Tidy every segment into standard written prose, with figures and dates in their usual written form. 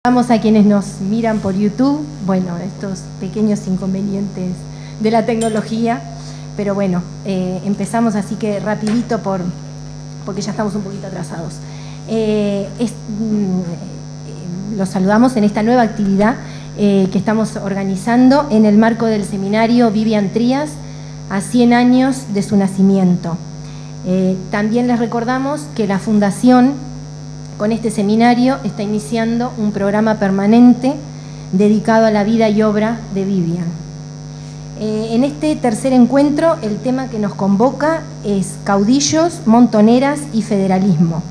Vamos a quienes nos miran por YouTube, bueno, estos pequeños inconvenientes de la tecnología, pero bueno, empezamos así que rapidito porque ya estamos un poquito atrasados. Los saludamos en esta nueva actividad que estamos organizando en el marco del seminario Vivian Trías a 100 años de su nacimiento. También les recordamos que la Fundación con este seminario está iniciando un programa permanente dedicado a la vida y obra de Vivian. En este tercer encuentro, el tema que nos convoca es caudillos, montoneras y federalismo.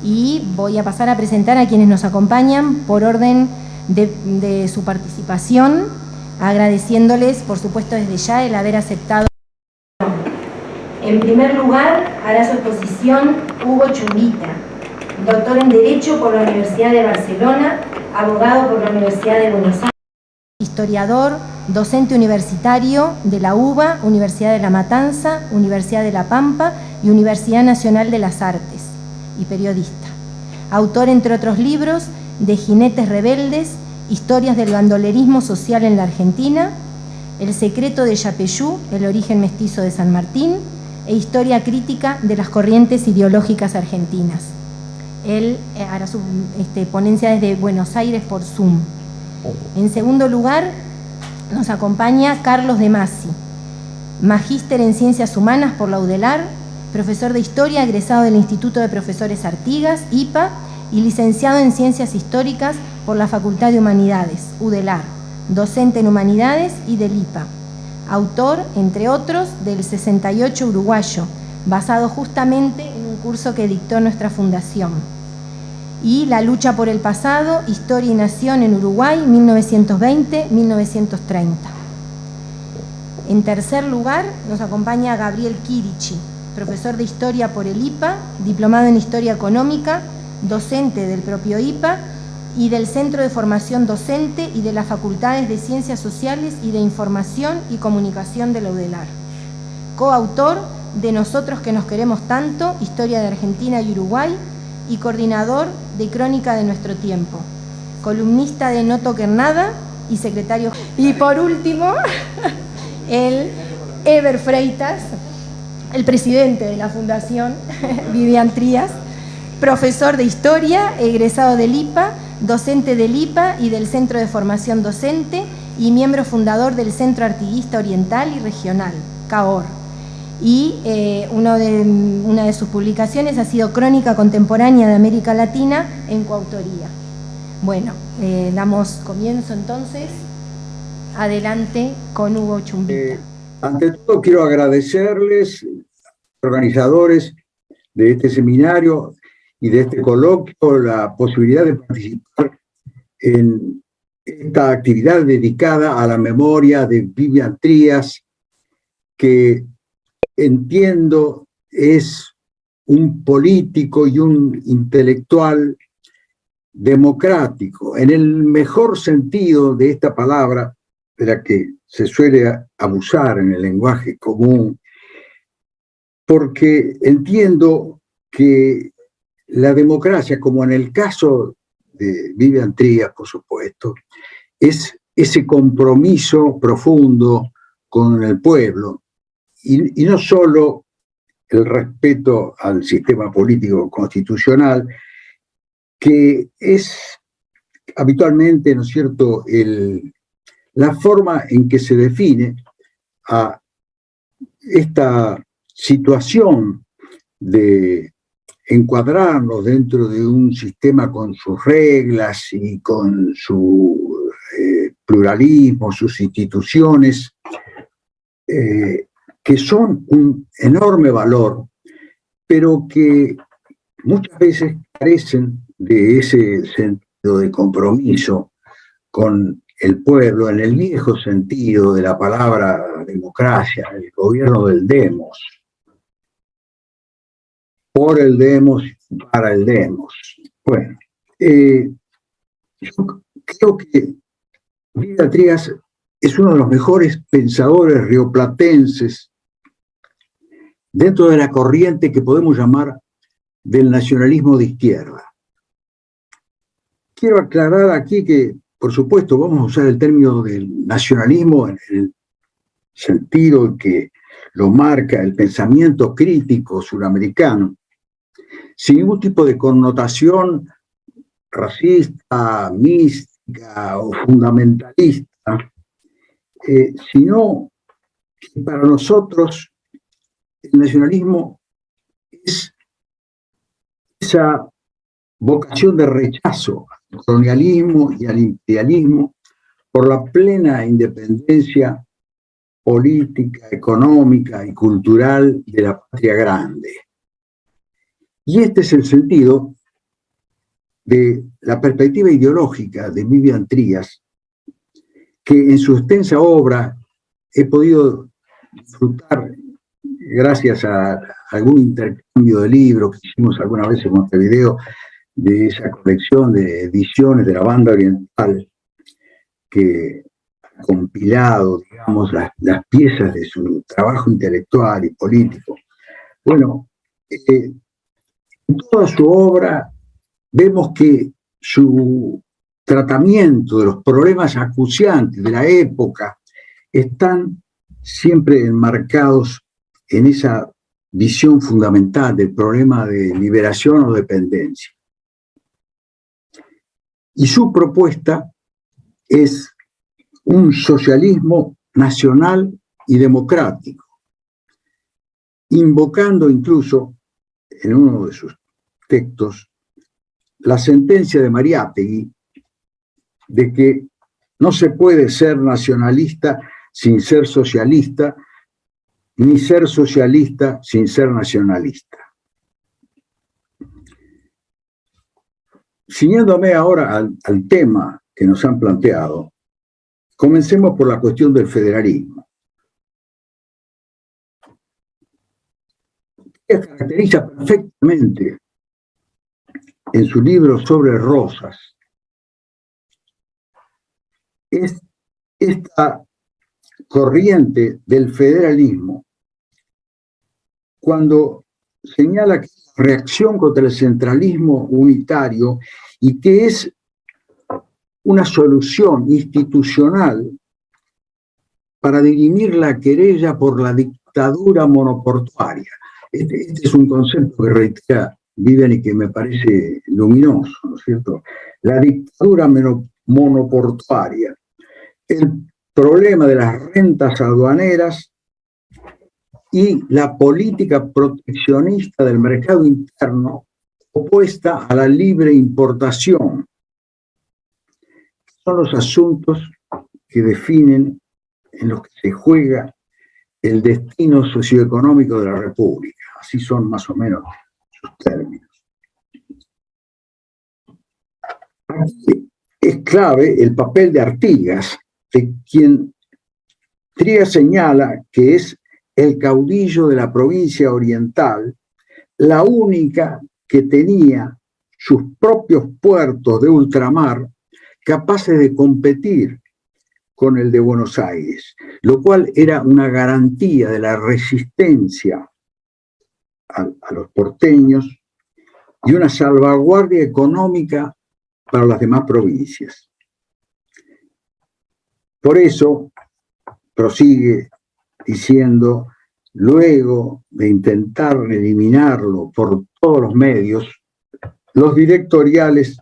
Y voy a pasar a presentar a quienes nos acompañan por orden de su participación, agradeciéndoles, por supuesto, desde ya el haber aceptado. En primer lugar, hará su exposición Hugo Chumbita, doctor en Derecho por la Universidad de Barcelona, abogado por la Universidad de Buenos Aires, historiador, docente universitario de la UBA, Universidad de La Matanza, Universidad de La Pampa y Universidad Nacional de las Artes, y periodista. Autor, entre otros libros, de Jinetes Rebeldes, Historias del bandolerismo social en la Argentina, El secreto de Yapeyú, el origen mestizo de San Martín, e Historia crítica de las corrientes ideológicas argentinas. Él hará su ponencia desde Buenos Aires por Zoom. En segundo lugar, nos acompaña Carlos de Masi, magíster en Ciencias Humanas por la UDELAR, profesor de Historia egresado del Instituto de Profesores Artigas, IPA, y licenciado en Ciencias Históricas por la Facultad de Humanidades, UDELAR, docente en Humanidades y del IPA. Autor, entre otros, del 68 uruguayo, basado justamente en un curso que dictó nuestra fundación. Y La lucha por el pasado, Historia y Nación en Uruguay, 1920-1930. En tercer lugar, nos acompaña Gabriel Quirichi, profesor de Historia por el IPA, diplomado en Historia Económica, docente del propio IPA y del Centro de Formación Docente y de las Facultades de Ciencias Sociales y de Información y Comunicación de la UDELAR. Coautor de Nosotros que nos queremos tanto, Historia de Argentina y Uruguay, y coordinador de Crónica de nuestro tiempo, columnista de No Toquen Nada y secretario. Y por último, el Eber Freitas, el presidente de la Fundación Vivian Trías, profesor de Historia, egresado del IPA, docente del IPA y del Centro de Formación Docente y miembro fundador del Centro Artiguista Oriental y Regional, CAOR. Y una de sus publicaciones ha sido Crónica Contemporánea de América Latina en coautoría. Bueno, damos comienzo entonces. Adelante con Hugo Chumbita. Ante todo quiero agradecerles, organizadores de este seminario y de este coloquio, la posibilidad de participar en esta actividad dedicada a la memoria de Vivian Trías, que entiendo es un político y un intelectual democrático, en el mejor sentido de esta palabra, de la que se suele abusar en el lenguaje común, porque entiendo que la democracia, como en el caso de Vivian Trías, por supuesto, es ese compromiso profundo con el pueblo, y no solo el respeto al sistema político constitucional, que es habitualmente, ¿no es cierto?, la forma en que se define a esta situación de encuadrarnos dentro de un sistema con sus reglas y con su pluralismo, sus instituciones, que son un enorme valor, pero que muchas veces carecen de ese sentido de compromiso con el pueblo, en el viejo sentido de la palabra democracia, el gobierno del demos, por el demos, para el demos. Bueno, yo creo que Vivian Trías es uno de los mejores pensadores rioplatenses dentro de la corriente que podemos llamar del nacionalismo de izquierda. quiero aclarar aquí que, por supuesto, vamos a usar el término del nacionalismo en el sentido que lo marca el pensamiento crítico suramericano, sin ningún tipo de connotación racista, mística o fundamentalista, sino que para nosotros el nacionalismo es esa vocación de rechazo al colonialismo y al imperialismo por la plena independencia política, económica y cultural de la patria grande. Y este es el sentido de la perspectiva ideológica de Vivian Trías, que en su extensa obra he podido disfrutar gracias a algún intercambio de libros que hicimos alguna vez en Montevideo, de esa colección de ediciones de la Banda Oriental, que ha compilado, digamos, las piezas de su trabajo intelectual y político. Bueno, en toda su obra vemos que su tratamiento de los problemas acuciantes de la época están siempre enmarcados en esa visión fundamental del problema de liberación o dependencia. Y su propuesta es un socialismo nacional y democrático, invocando incluso en uno de sus textos la sentencia de Mariátegui de que no se puede ser nacionalista sin ser socialista, ni ser socialista sin ser nacionalista. Ciñéndome ahora al tema que nos han planteado, comencemos por la cuestión del federalismo. Que caracteriza perfectamente en su libro sobre Rosas es esta corriente del federalismo cuando señala que es la reacción contra el centralismo unitario y que es una solución institucional para dirimir la querella por la dictadura monoportuaria. Este es un concepto que reitera Vivian y que me parece luminoso, ¿no es cierto? La dictadura monoportuaria, el problema de las rentas aduaneras y la política proteccionista del mercado interno opuesta a la libre importación. Son los asuntos que definen en los que se juega el destino socioeconómico de la República. Así son más o menos sus términos. Aquí es clave el papel de Artigas, de quien Trías señala que es el caudillo de la provincia oriental, la única que tenía sus propios puertos de ultramar capaces de competir con el de Buenos Aires, lo cual era una garantía de la resistencia a los porteños y una salvaguardia económica para las demás provincias. Por eso, prosigue diciendo, luego de intentar eliminarlo por todos los medios, los directoriales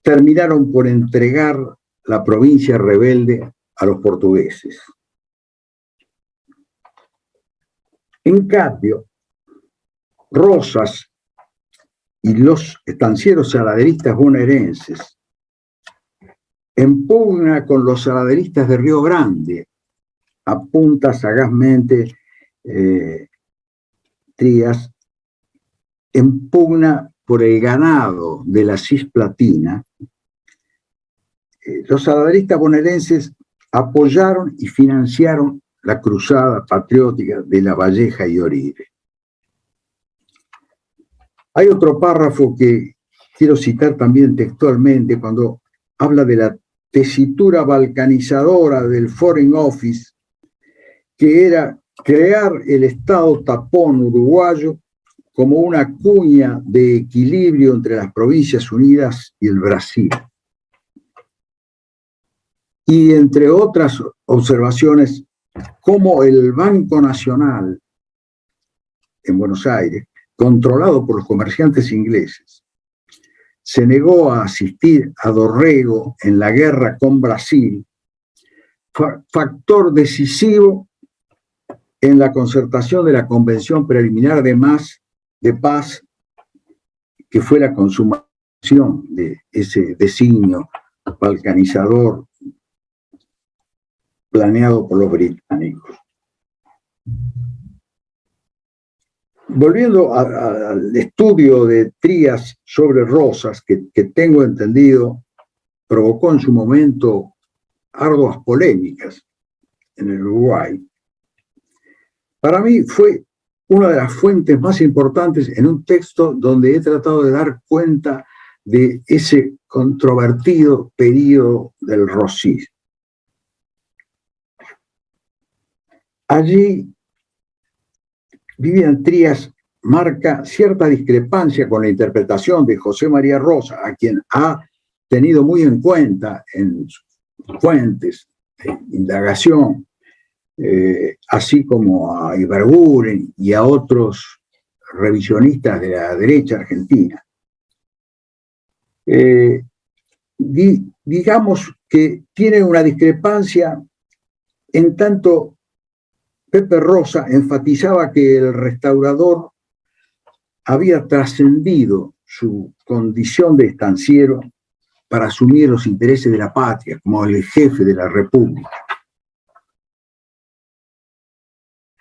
terminaron por entregar la provincia rebelde a los portugueses. En cambio, Rosas y los estancieros saladeristas bonaerenses, en pugna con los saladeristas de Río Grande, apunta sagazmente Trías, en pugna por el ganado de la Cisplatina, los saladeristas bonaerenses apoyaron y financiaron la cruzada patriótica de La Valleja y Oribe. Hay otro párrafo que quiero citar también textualmente cuando habla de la tesitura balcanizadora del Foreign Office, que era crear el Estado tapón uruguayo como una cuña de equilibrio entre las Provincias Unidas y el Brasil. y entre otras observaciones, cómo el Banco Nacional en Buenos Aires, controlado por los comerciantes ingleses, se negó a asistir a Dorrego en la guerra con Brasil, factor decisivo en la concertación de la Convención Preliminar de Paz, que fue la consumación de ese designio balcanizador planeado por los británicos. Volviendo al estudio de Trías sobre Rosas, que tengo entendido provocó en su momento arduas polémicas en el Uruguay, para mí fue una de las fuentes más importantes en un texto donde he tratado de dar cuenta de ese controvertido periodo del rosismo. Allí Vivian Trías marca cierta discrepancia con la interpretación de José María Rosa, a quien ha tenido muy en cuenta en sus fuentes de indagación, así como a Ibarguren y a otros revisionistas de la derecha argentina. Digamos que tiene una discrepancia en tanto Pepe Rosa enfatizaba que el restaurador había trascendido su condición de estanciero para asumir los intereses de la patria, como el jefe de la República.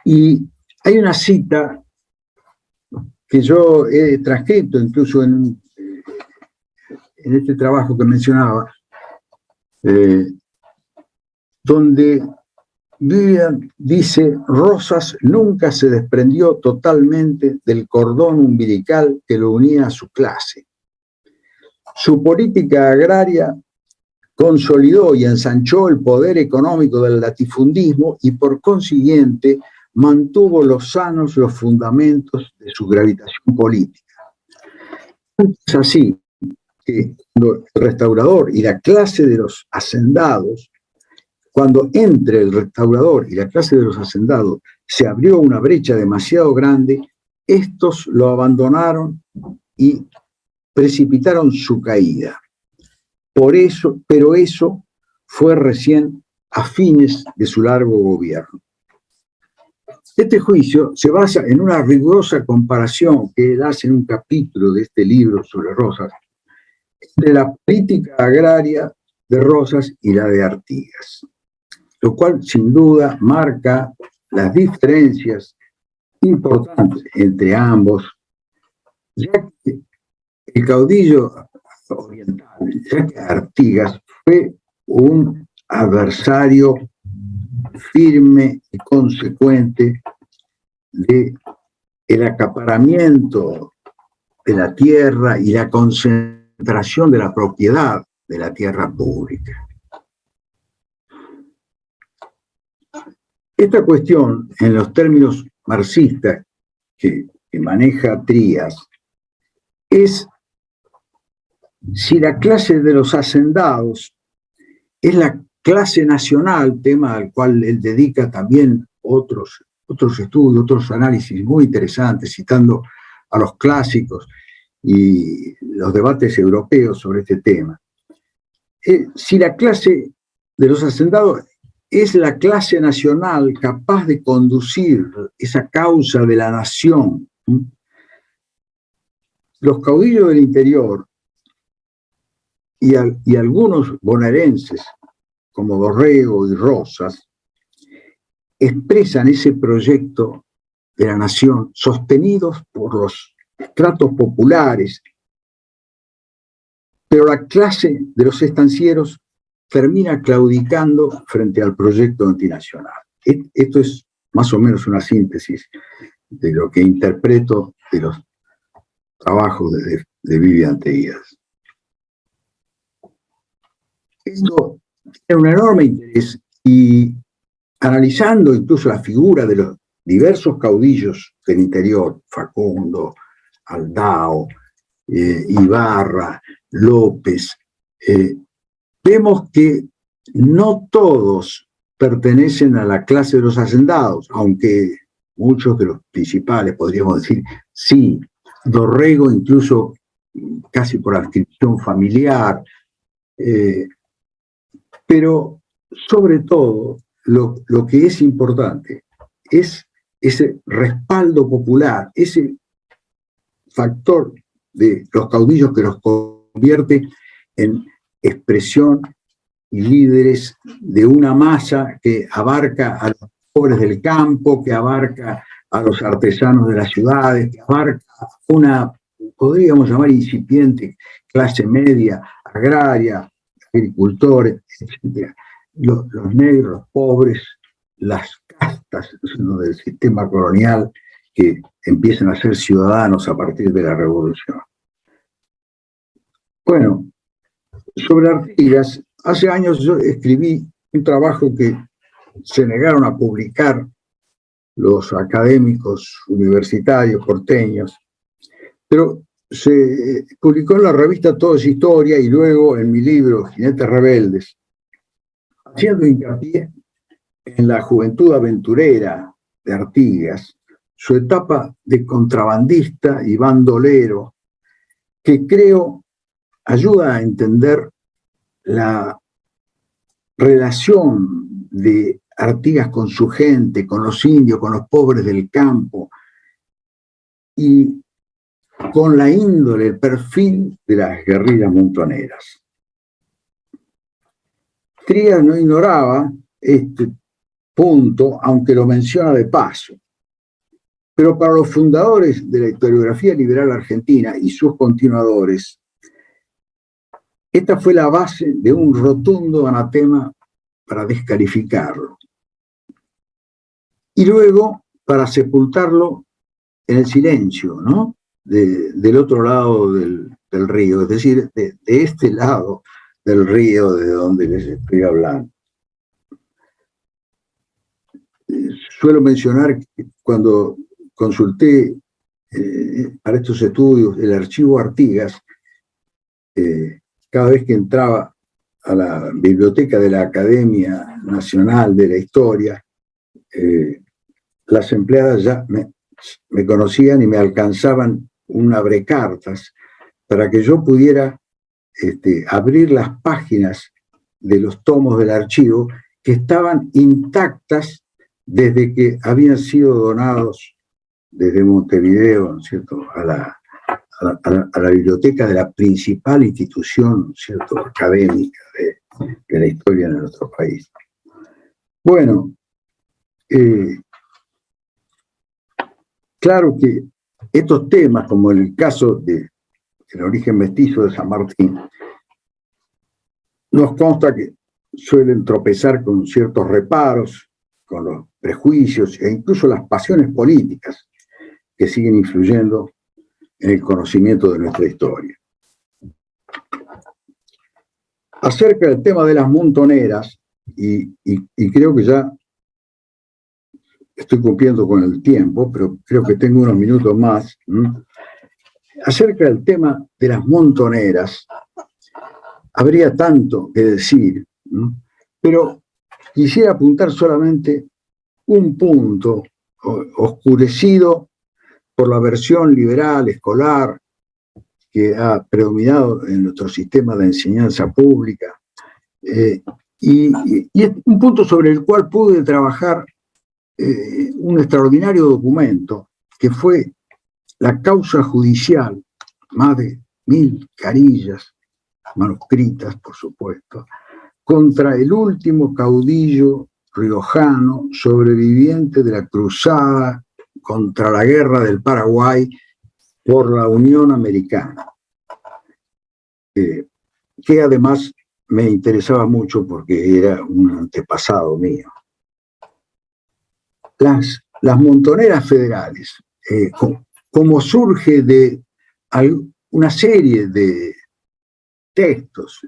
Y hay una cita que yo he transcrito incluso en este trabajo que mencionaba, donde Vivian dice: Rosas nunca se desprendió totalmente del cordón umbilical que lo unía a su clase. Su política agraria consolidó y ensanchó el poder económico del latifundismo y por consiguiente mantuvo sanos los fundamentos de su gravitación política. Es así que el restaurador y la clase de los hacendados, cuando entre el restaurador y la clase de los hacendados se abrió una brecha demasiado grande, estos lo abandonaron y precipitaron su caída. Pero eso fue recién a fines de su largo gobierno. Este juicio se basa en una rigurosa comparación que él hace en un capítulo de este libro sobre Rosas, entre la política agraria de Rosas y la de Artigas, lo cual sin duda marca las diferencias importantes entre ambos, ya que el caudillo oriental, ya que Artigas fue un adversario firme y consecuente del acaparamiento de la tierra y la concentración de la propiedad de la tierra pública. Esta cuestión, en los términos marxistas que maneja Trías, es si la clase de los hacendados es la clase nacional, tema al cual él dedica también otros estudios, otros análisis muy interesantes, citando a los clásicos y los debates europeos sobre este tema. Si la clase de los hacendados es la clase nacional capaz de conducir esa causa de la nación, los caudillos del interior y algunos bonaerenses, como Dorrego y Rosas, expresan ese proyecto de la nación sostenidos por los estratos populares, pero la clase de los estancieros termina claudicando frente al proyecto antinacional. Esto es más o menos una síntesis de lo que interpreto de los trabajos de Vivian Trías. Esto tiene un enorme interés y analizando incluso la figura de los diversos caudillos del interior, Facundo, Aldao, Ibarra, López, vemos que no todos pertenecen a la clase de los hacendados, aunque muchos de los principales, podríamos decir, sí. Dorrego incluso casi por adscripción familiar, pero sobre todo lo que es importante es ese respaldo popular, ese factor de los caudillos que los convierte en expresión y líderes de una masa que abarca a los pobres del campo, que abarca a los artesanos de las ciudades, que abarca una, podríamos llamar, incipiente clase media, agraria, agricultores, etc. Los negros, los pobres, las castas del sistema colonial que empiezan a ser ciudadanos a partir de la Revolución. Bueno, sobre Artigas, hace años yo escribí un trabajo que se negaron a publicar los académicos universitarios porteños, pero se publicó en la revista Todo es Historia y luego en mi libro Jinetes Rebeldes, haciendo hincapié en la juventud aventurera de Artigas, su etapa de contrabandista y bandolero, que creo ayuda a entender la relación de Artigas con su gente, con los indios, con los pobres del campo, y con la índole, el perfil de las guerrillas montoneras. Trías no ignoraba este punto, aunque lo menciona de paso. Pero para los fundadores de la historiografía liberal argentina y sus continuadores, esta fue la base de un rotundo anatema para descalificarlo. Y luego para sepultarlo en el silencio, ¿no? Del otro lado del río, es decir, de este lado del río de donde les estoy hablando. Suelo mencionar que cuando consulté para estos estudios el archivo Artigas, cada vez que entraba a la biblioteca de la Academia Nacional de la Historia, las empleadas ya me conocían y me alcanzaban un abrecartas para que yo pudiera abrir las páginas de los tomos del archivo que estaban intactas desde que habían sido donados desde Montevideo, ¿no es cierto?, a la biblioteca de la principal institución, ¿no es cierto?, académica de la historia de nuestro país. Bueno, claro que estos temas, como en el caso del origen mestizo de San Martín, nos consta que suelen tropezar con ciertos reparos, con los prejuicios e incluso las pasiones políticas que siguen influyendo en el conocimiento de nuestra historia. Acerca del tema de las montoneras, y creo que ya estoy cumpliendo con el tiempo, pero creo que tengo unos minutos más. Acerca del tema de las montoneras, habría tanto que decir, pero quisiera apuntar solamente un punto oscurecido por la versión liberal, escolar, que ha predominado en nuestro sistema de enseñanza pública, y es un punto sobre el cual pude trabajar un extraordinario documento, que fue la causa judicial, más de 1000 carillas, manuscritas, por supuesto, contra el último caudillo riojano sobreviviente de la cruzada contra la guerra del Paraguay por la Unión Americana, que además me interesaba mucho porque era un antepasado mío. Las montoneras federales, como surge de una serie de textos,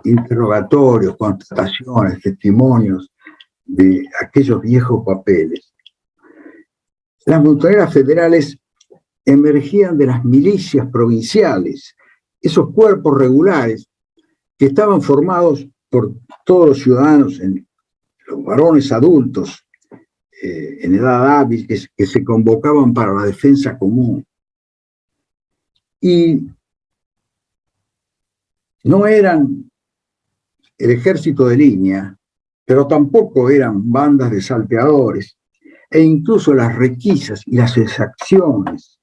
interrogatorios, constataciones, testimonios de aquellos viejos papeles. Las montoneras federales emergían de las milicias provinciales, esos cuerpos regulares que estaban formados por todos los ciudadanos, los varones adultos, en edad hábil, que se convocaban para la defensa común. Y no eran el ejército de línea, pero tampoco eran bandas de salteadores, e incluso las requisas y las exacciones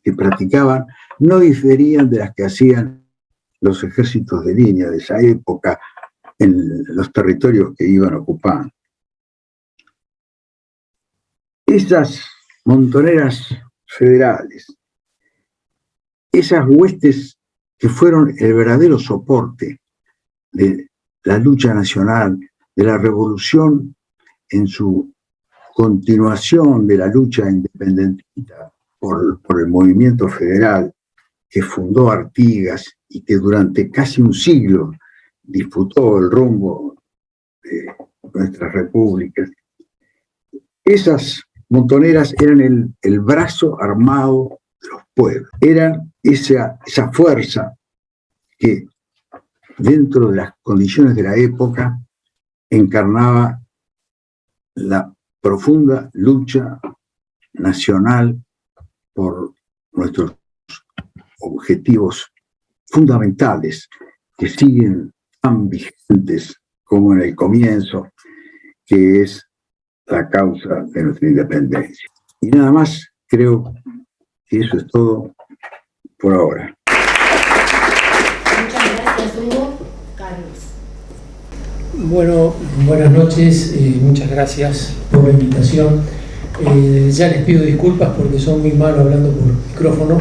que practicaban no diferían de las que hacían los ejércitos de línea de esa época en los territorios que iban ocupando. Esas montoneras federales, esas huestes que fueron el verdadero soporte de la lucha nacional, de la revolución en su continuación de la lucha independentista por el movimiento federal que fundó Artigas y que durante casi un siglo disputó el rumbo de nuestras repúblicas. Esas montoneras eran el brazo armado de los pueblos, eran esa fuerza que dentro de las condiciones de la época encarnaba la profunda lucha nacional por nuestros objetivos fundamentales que siguen tan vigentes como en el comienzo, que es la causa de nuestra independencia. Y nada más, creo que eso es todo por ahora. Muchas gracias, Hugo. Carlos. Bueno, buenas noches, muchas gracias por la invitación. Ya les pido disculpas porque soy muy malo hablando por micrófono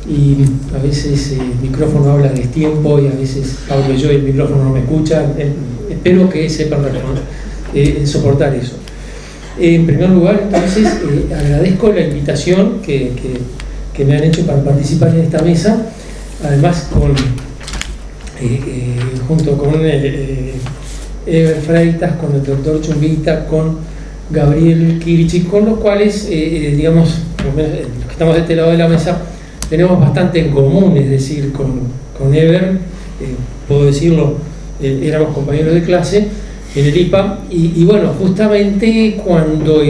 y a veces el micrófono habla a destiempo y a veces hablo yo y el micrófono no me escucha. Espero que sepan soportar eso. En primer lugar, entonces, agradezco la invitación que me han hecho para participar en esta mesa, además junto con Eber Freitas, con el doctor Chumbita, con Gabriel Kirichi, con los cuales, digamos, los que estamos de este lado de la mesa, tenemos bastante en común, es decir, con Eber, puedo decirlo, éramos compañeros de clase en el IPA, y bueno, justamente cuando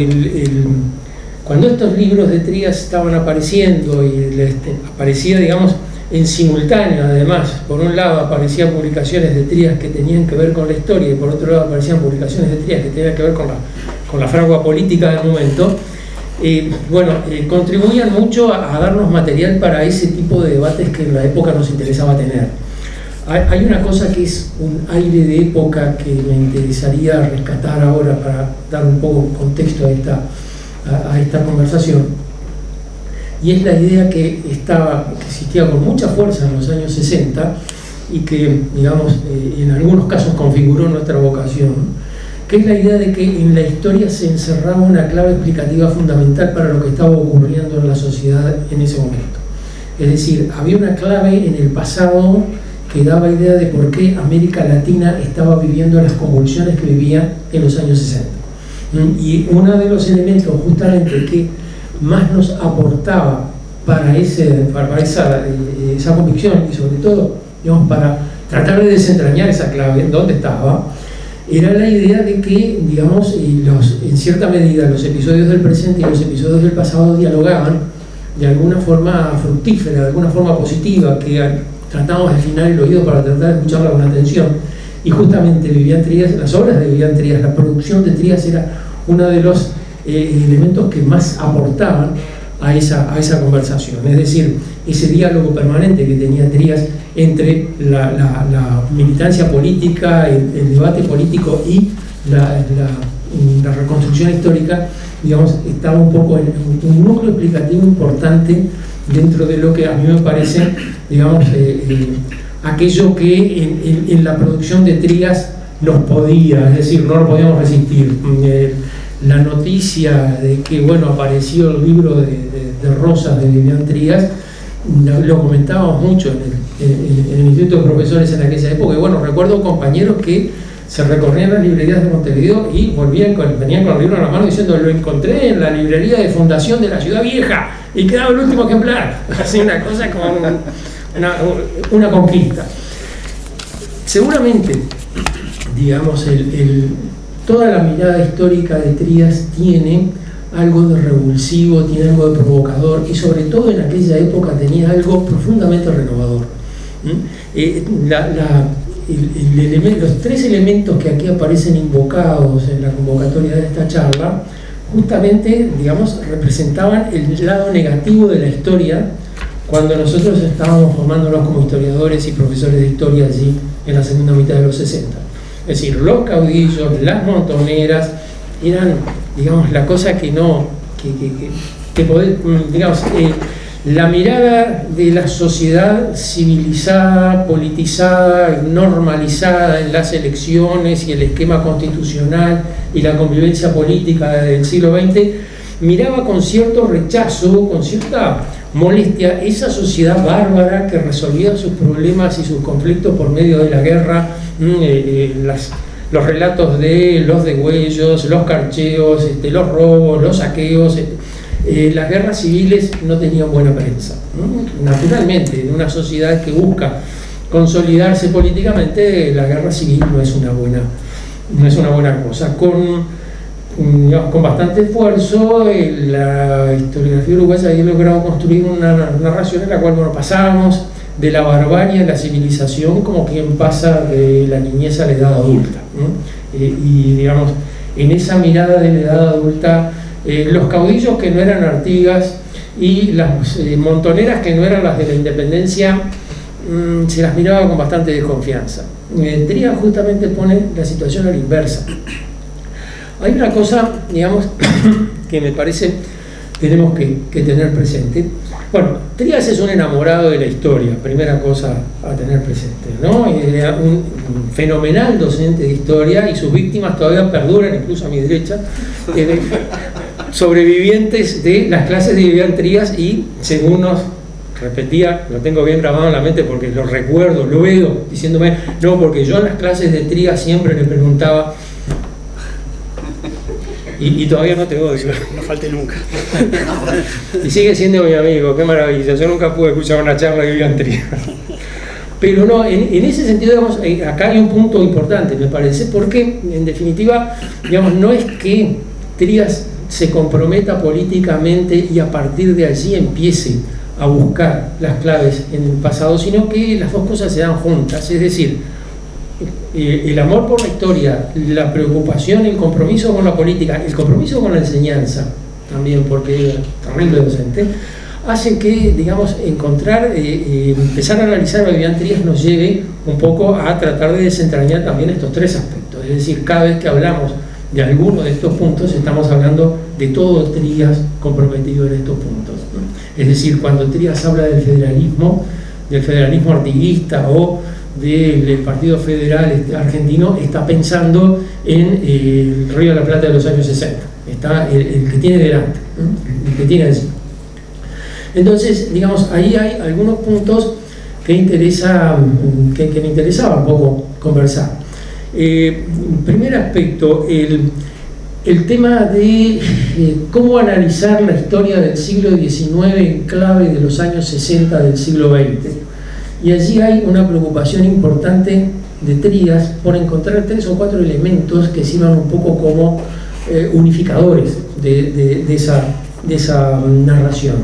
estos libros de Trías estaban apareciendo, y aparecía, digamos, en simultáneo, además, por un lado aparecían publicaciones de Trías que tenían que ver con la historia, y por otro lado aparecían publicaciones de Trías que tenían que ver con la fragua política del momento, contribuían mucho a darnos material para ese tipo de debates que en la época nos interesaba tener. Hay una cosa que es un aire de época que me interesaría rescatar ahora para dar un poco contexto a esta conversación, y es la idea que existía con mucha fuerza en los años 60 y que, digamos, en algunos casos configuró nuestra vocación, que es la idea de que en la historia se encerraba una clave explicativa fundamental para lo que estaba ocurriendo en la sociedad en ese momento. Es decir, había una clave en el pasado que daba idea de por qué América Latina estaba viviendo las convulsiones que vivía en los años 60. Y uno de los elementos justamente que más nos aportaba para esa convicción, y sobre todo, digamos, para tratar de desentrañar esa clave, dónde estaba, era la idea de que, digamos, en cierta medida los episodios del presente y los episodios del pasado dialogaban de alguna forma fructífera, de alguna forma positiva, que tratábamos de afinar el oído para tratar de escucharla con atención. Y justamente Vivian Trías, las obras de Vivian Trías, la producción de Trías era uno de los elementos que más aportaban a esa conversación. Es decir, ese diálogo permanente que tenía Trías entre la militancia política, el debate político y la reconstrucción histórica, digamos, estaba un poco en un núcleo explicativo importante dentro de lo que a mí me parece, digamos, aquello que en la producción de Trías nos podía, es decir, no lo podíamos resistir. La noticia de que, bueno, apareció el libro de Rosas de Vivian Trías, lo comentábamos mucho en el Instituto de Profesores en aquella época, y bueno, recuerdo compañeros que se recorrían las librerías de Montevideo y venían con el libro en la mano diciendo: lo encontré en la librería de Fundación de la Ciudad Vieja, y quedaba el último ejemplar. Así, una cosa como una conquista. seguramente, digamos, toda la mirada histórica de Trías tiene algo de revulsivo, tiene algo de provocador, y sobre todo en aquella época tenía algo profundamente renovador. Los tres elementos que aquí aparecen invocados en la convocatoria de esta charla, justamente, digamos, representaban el lado negativo de la historia cuando nosotros estábamos formándonos como historiadores y profesores de historia allí en la segunda mitad de los 60. Es decir, los caudillos, las montoneras, eran, digamos, la cosa que no, digamos, la mirada de la sociedad civilizada, politizada, normalizada en las elecciones y el esquema constitucional y la convivencia política del siglo XX, miraba con cierto rechazo, con cierta molestia, esa sociedad bárbara que resolvía sus problemas y sus conflictos por medio de la guerra, los relatos de los degüellos, los carcheos, los robos, los saqueos. Las guerras civiles no tenían buena prensa, ¿no? Naturalmente, en una sociedad que busca consolidarse políticamente, la guerra civil no es una buena cosa. Con bastante esfuerzo, la historiografía uruguaya ha logrado construir una narración en la cual, bueno, pasábamos de la barbarie a la civilización como quien pasa de la niñez a la edad adulta, ¿no? Y digamos, en esa mirada de la edad adulta, los caudillos que no eran Artigas y las montoneras que no eran las de la independencia, se las miraba con bastante desconfianza. Trías justamente pone la situación a la inversa. Hay una cosa, digamos, que me parece tenemos que tener presente. Bueno, Trías es un enamorado de la historia, primera cosa a tener presente, ¿no? Era un fenomenal docente de historia y sus víctimas todavía perduran, incluso a mi derecha, sobrevivientes de las clases de Vivian Trías, y según nos repetía, lo tengo bien grabado en la mente porque lo recuerdo, lo veo diciéndome, no, porque yo en las clases de Trías siempre le preguntaba, y todavía no te odio. No falte nunca. Y sigue siendo mi amigo, qué maravilla. Yo nunca pude escuchar una charla de Vivian Trías. Pero no, en ese sentido, digamos, acá hay un punto importante, me parece, porque en definitiva, digamos, no es que Trías se comprometa políticamente y a partir de allí empiece a buscar las claves en el pasado, sino que las dos cosas se dan juntas. Es decir, el amor por la historia, la preocupación, el compromiso con la política, el compromiso con la enseñanza también, porque era terrible docente, hacen que, digamos, empezar a analizar a Vivian Trías nos lleve un poco a tratar de desentrañar también estos tres aspectos. Es decir, cada vez que hablamos de alguno de estos puntos, estamos hablando de todo Trías comprometido en estos puntos, ¿no? Es decir, cuando Trías habla del federalismo artiguista o del Partido Federal argentino, está pensando en el Río de la Plata de los años 60, está el que tiene delante, ¿no? El que tiene allí. Entonces, digamos, ahí hay algunos puntos que me interesaba un poco conversar. Primer aspecto, el tema de cómo analizar la historia del siglo XIX en clave de los años 60 del siglo XX. Y allí hay una preocupación importante de Trías por encontrar 3 o 4 elementos que sirvan un poco como unificadores de esa narración.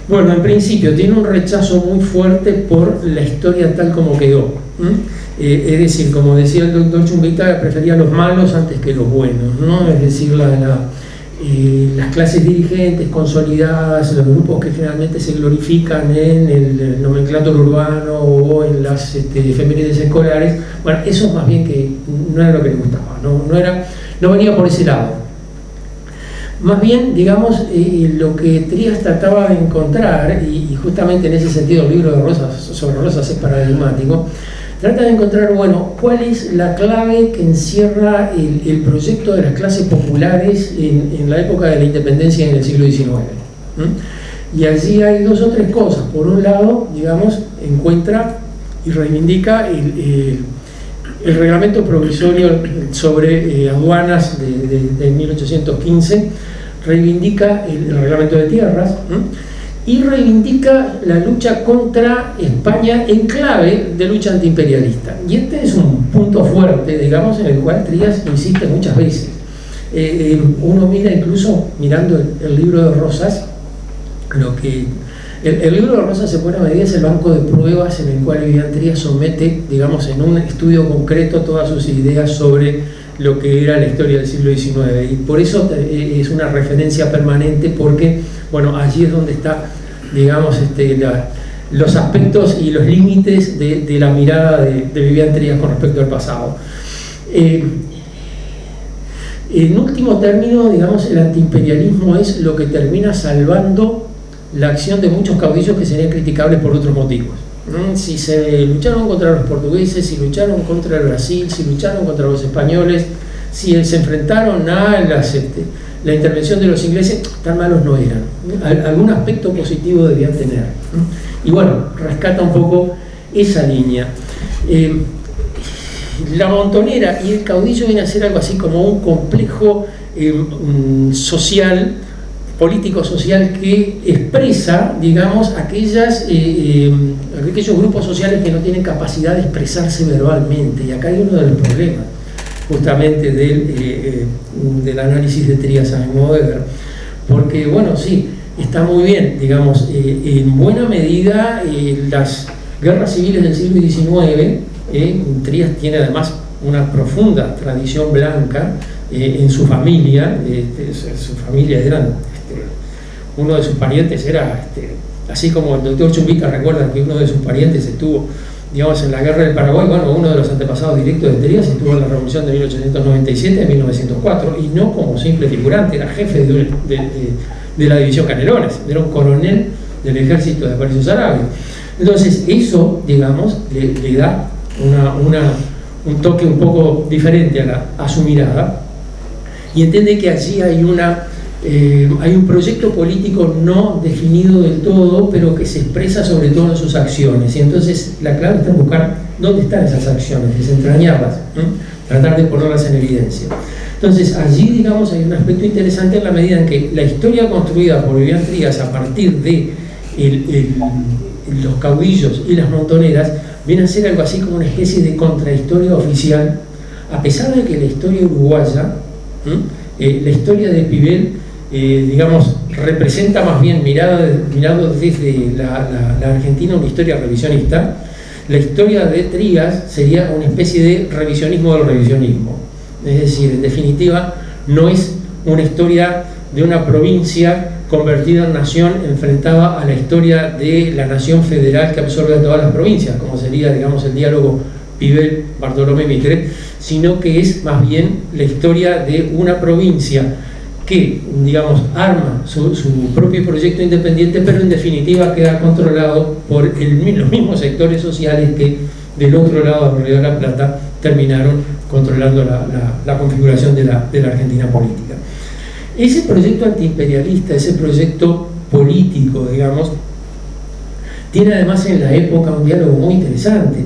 Bueno, en principio tiene un rechazo muy fuerte por la historia tal como quedó. Es decir, como decía el doctor Chumbita, prefería los malos antes que los buenos, ¿no? Es decir, las clases dirigentes consolidadas, los grupos que generalmente se glorifican en el nomenclátor urbano o en las efemérides escolares, bueno, eso más bien que no era lo que le gustaba, no venía por ese lado. Más bien, digamos, lo que Trías trataba de encontrar, y justamente en ese sentido el libro de sobre Rosas es paradigmático, trata de encontrar, bueno, cuál es la clave que encierra el proyecto de las clases populares en la época de la independencia en el siglo XIX. Y allí hay 2 o 3 cosas. Por un lado, digamos, encuentra y reivindica el reglamento provisorio sobre aduanas de 1815, reivindica el reglamento de tierras, y reivindica la lucha contra España en clave de lucha antiimperialista. Y este es un punto fuerte, digamos, en el cual Trías insiste muchas veces. Uno mira, incluso mirando el libro de Rosas, el libro de Rosas en buena medida es el banco de pruebas en el cual Vivian Trías somete, digamos, en un estudio concreto todas sus ideas sobre lo que era la historia del siglo XIX, y por eso es una referencia permanente, porque, bueno, allí es donde está, digamos, los aspectos y los límites de la mirada de Vivian Trías con respecto al pasado. En último término, digamos, el antiimperialismo es lo que termina salvando la acción de muchos caudillos que serían criticables por otros motivos. Si se lucharon contra los portugueses, si lucharon contra el Brasil, si lucharon contra los españoles, si se enfrentaron a la intervención de los ingleses, tan malos no eran. Algún aspecto positivo debían tener. Y bueno, rescata un poco esa línea. La Montonera y el caudillo viene a ser algo así como un complejo social, político-social, que expresa, digamos, aquellos grupos sociales que no tienen capacidad de expresarse verbalmente. Y acá hay uno de los problemas, justamente del análisis de Trías a mi modo de ver. Porque, bueno, sí, está muy bien, digamos, en buena medida las guerras civiles del siglo XIX, Trías tiene además una profunda tradición blanca en su familia. Su familia uno de sus parientes era, así como el doctor Chumbica recuerda que uno de sus parientes estuvo, digamos, en la guerra del Paraguay. Bueno, uno de los antepasados directos de Trías estuvo en la revolución de 1897 a 1904, y no como simple figurante, era jefe de la división Canelones, era un coronel del ejército de Aparicio Saravia. Entonces eso, digamos, le da un toque un poco diferente a su mirada, y entiende que allí hay un proyecto político no definido del todo, pero que se expresa sobre todo en sus acciones. Y entonces la clave está en buscar dónde están esas acciones, desentrañarlas, tratar de ponerlas en evidencia. Entonces allí, digamos, hay un aspecto interesante en la medida en que la historia construida por Vivian Trías a partir de los caudillos y las montoneras viene a ser algo así como una especie de contrahistoria oficial, a pesar de que la historia uruguaya, la historia de Pibel, digamos, representa más bien, mirado desde la Argentina, una historia revisionista. La historia de Trías sería una especie de revisionismo del revisionismo. Es decir, en definitiva, no es una historia de una provincia convertida en nación enfrentada a la historia de la nación federal que absorbe a todas las provincias, como sería, digamos, el diálogo Pibel-Bartolomé-Mitre, sino que es más bien la historia de una provincia que, digamos, arma su propio proyecto independiente, pero en definitiva queda controlado por los mismos sectores sociales que del otro lado del Río de la Plata terminaron controlando la configuración de la Argentina política. Ese proyecto antiimperialista, ese proyecto político, digamos, tiene además en la época un diálogo muy interesante.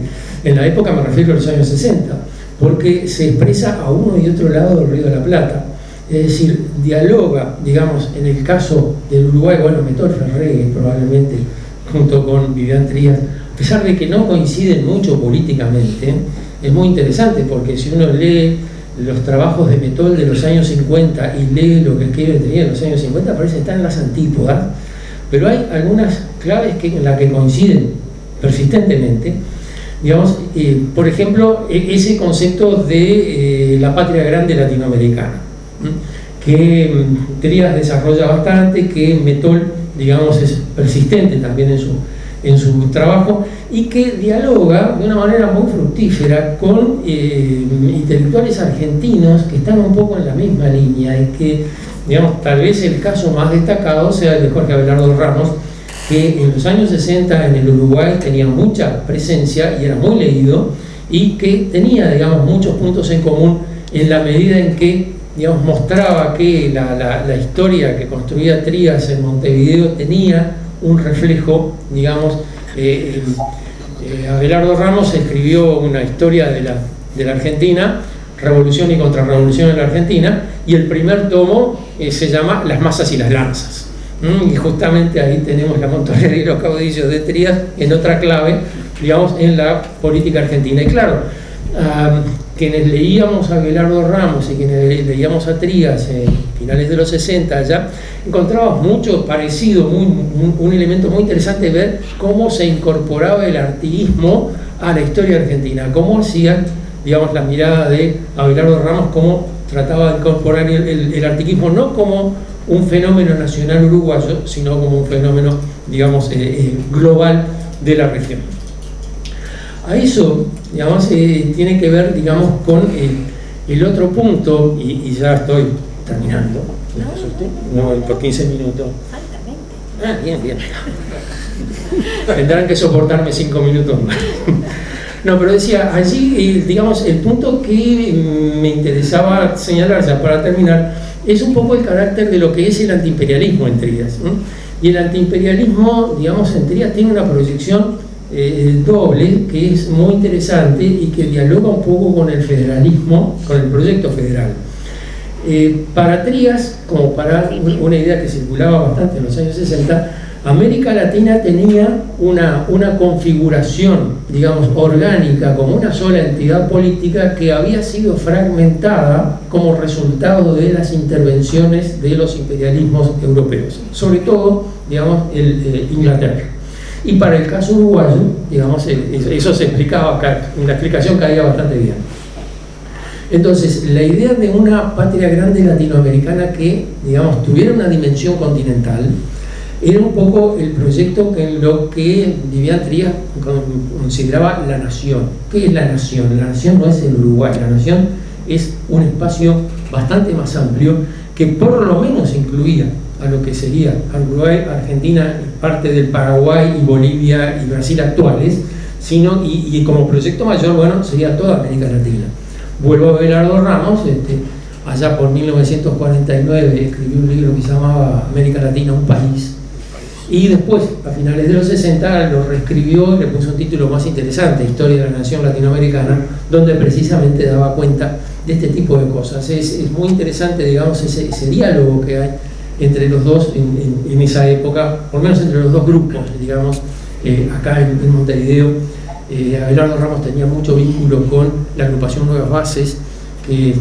En la época me refiero a los años 60, porque se expresa a uno y otro lado del Río de la Plata. Es decir, dialoga, digamos, en el caso del Uruguay, bueno, Metol Ferré probablemente junto con Vivian Trías, a pesar de que no coinciden mucho políticamente, es muy interesante, porque si uno lee los trabajos de Metol de los años 50 y lee lo que escribe Trías en los años 50, parece que están en las antípodas, pero hay algunas claves en las que coinciden persistentemente. Digamos, por ejemplo, ese concepto de la patria grande latinoamericana, que Trías desarrolla bastante, que Metol, digamos, es persistente también en su trabajo, y que dialoga de una manera muy fructífera con intelectuales argentinos que están un poco en la misma línea, y que, digamos, tal vez el caso más destacado sea el de Jorge Abelardo Ramos, que en los años 60 en el Uruguay tenía mucha presencia y era muy leído, y que tenía, digamos, muchos puntos en común en la medida en que, digamos, mostraba que la historia que construía Trías en Montevideo tenía un reflejo, digamos. Abelardo Ramos escribió una historia de la Argentina, Revolución y Contrarrevolución en la Argentina, y el primer tomo se llama Las masas y las lanzas. Y justamente ahí tenemos la Montonera y los caudillos de Trías en otra clave, digamos, en la política argentina. Y claro, quienes leíamos a Abelardo Ramos y quienes leíamos a Trías en finales de los 60 ya, encontrábamos mucho parecido, un elemento muy interesante, ver cómo se incorporaba el artiguismo a la historia argentina, cómo hacía, digamos, la mirada de Abelardo Ramos, cómo trataba de incorporar el artiguismo no como un fenómeno nacional uruguayo, sino como un fenómeno, digamos, global de la región. A eso, digamos, tiene que ver, digamos, con el otro punto, y ya estoy terminando. No, por 15 minutos. Bien. Tendrán que soportarme 5 minutos más. No, pero decía, allí, digamos, el punto que me interesaba señalar ya para terminar es un poco el carácter de lo que es el antiimperialismo en Trías. Y el antiimperialismo, digamos, en Trías tiene una proyección doble, que es muy interesante y que dialoga un poco con el federalismo, con el proyecto federal. Para Trías, como para una idea que circulaba bastante en los años 60, América Latina tenía una configuración, digamos, orgánica, como una sola entidad política que había sido fragmentada como resultado de las intervenciones de los imperialismos europeos, sobre todo, digamos, Inglaterra. Y para el caso uruguayo, digamos, eso se explicaba acá, una explicación caía bastante bien. Entonces, la idea de una patria grande latinoamericana que, digamos, tuviera una dimensión continental, era un poco el proyecto en lo que Vivian Trías consideraba la nación. ¿Qué es la nación? La nación no es el Uruguay, la nación es un espacio bastante más amplio que por lo menos incluía a lo que sería Uruguay, Argentina, parte del Paraguay y Bolivia y Brasil actuales, sino, y como proyecto mayor, bueno, sería toda América Latina. Vuelvo a Abelardo Ramos, allá por 1949 escribió un libro que se llamaba América Latina, un país, y después, a finales de los 60, lo reescribió y le puso un título más interesante, Historia de la Nación Latinoamericana, donde precisamente daba cuenta de este tipo de cosas. Es muy interesante, digamos, ese diálogo que hay entre los dos en esa época, por lo menos entre los dos grupos, digamos, acá en Montevideo. Abelardo Ramos tenía mucho vínculo con la agrupación Nuevas Bases, que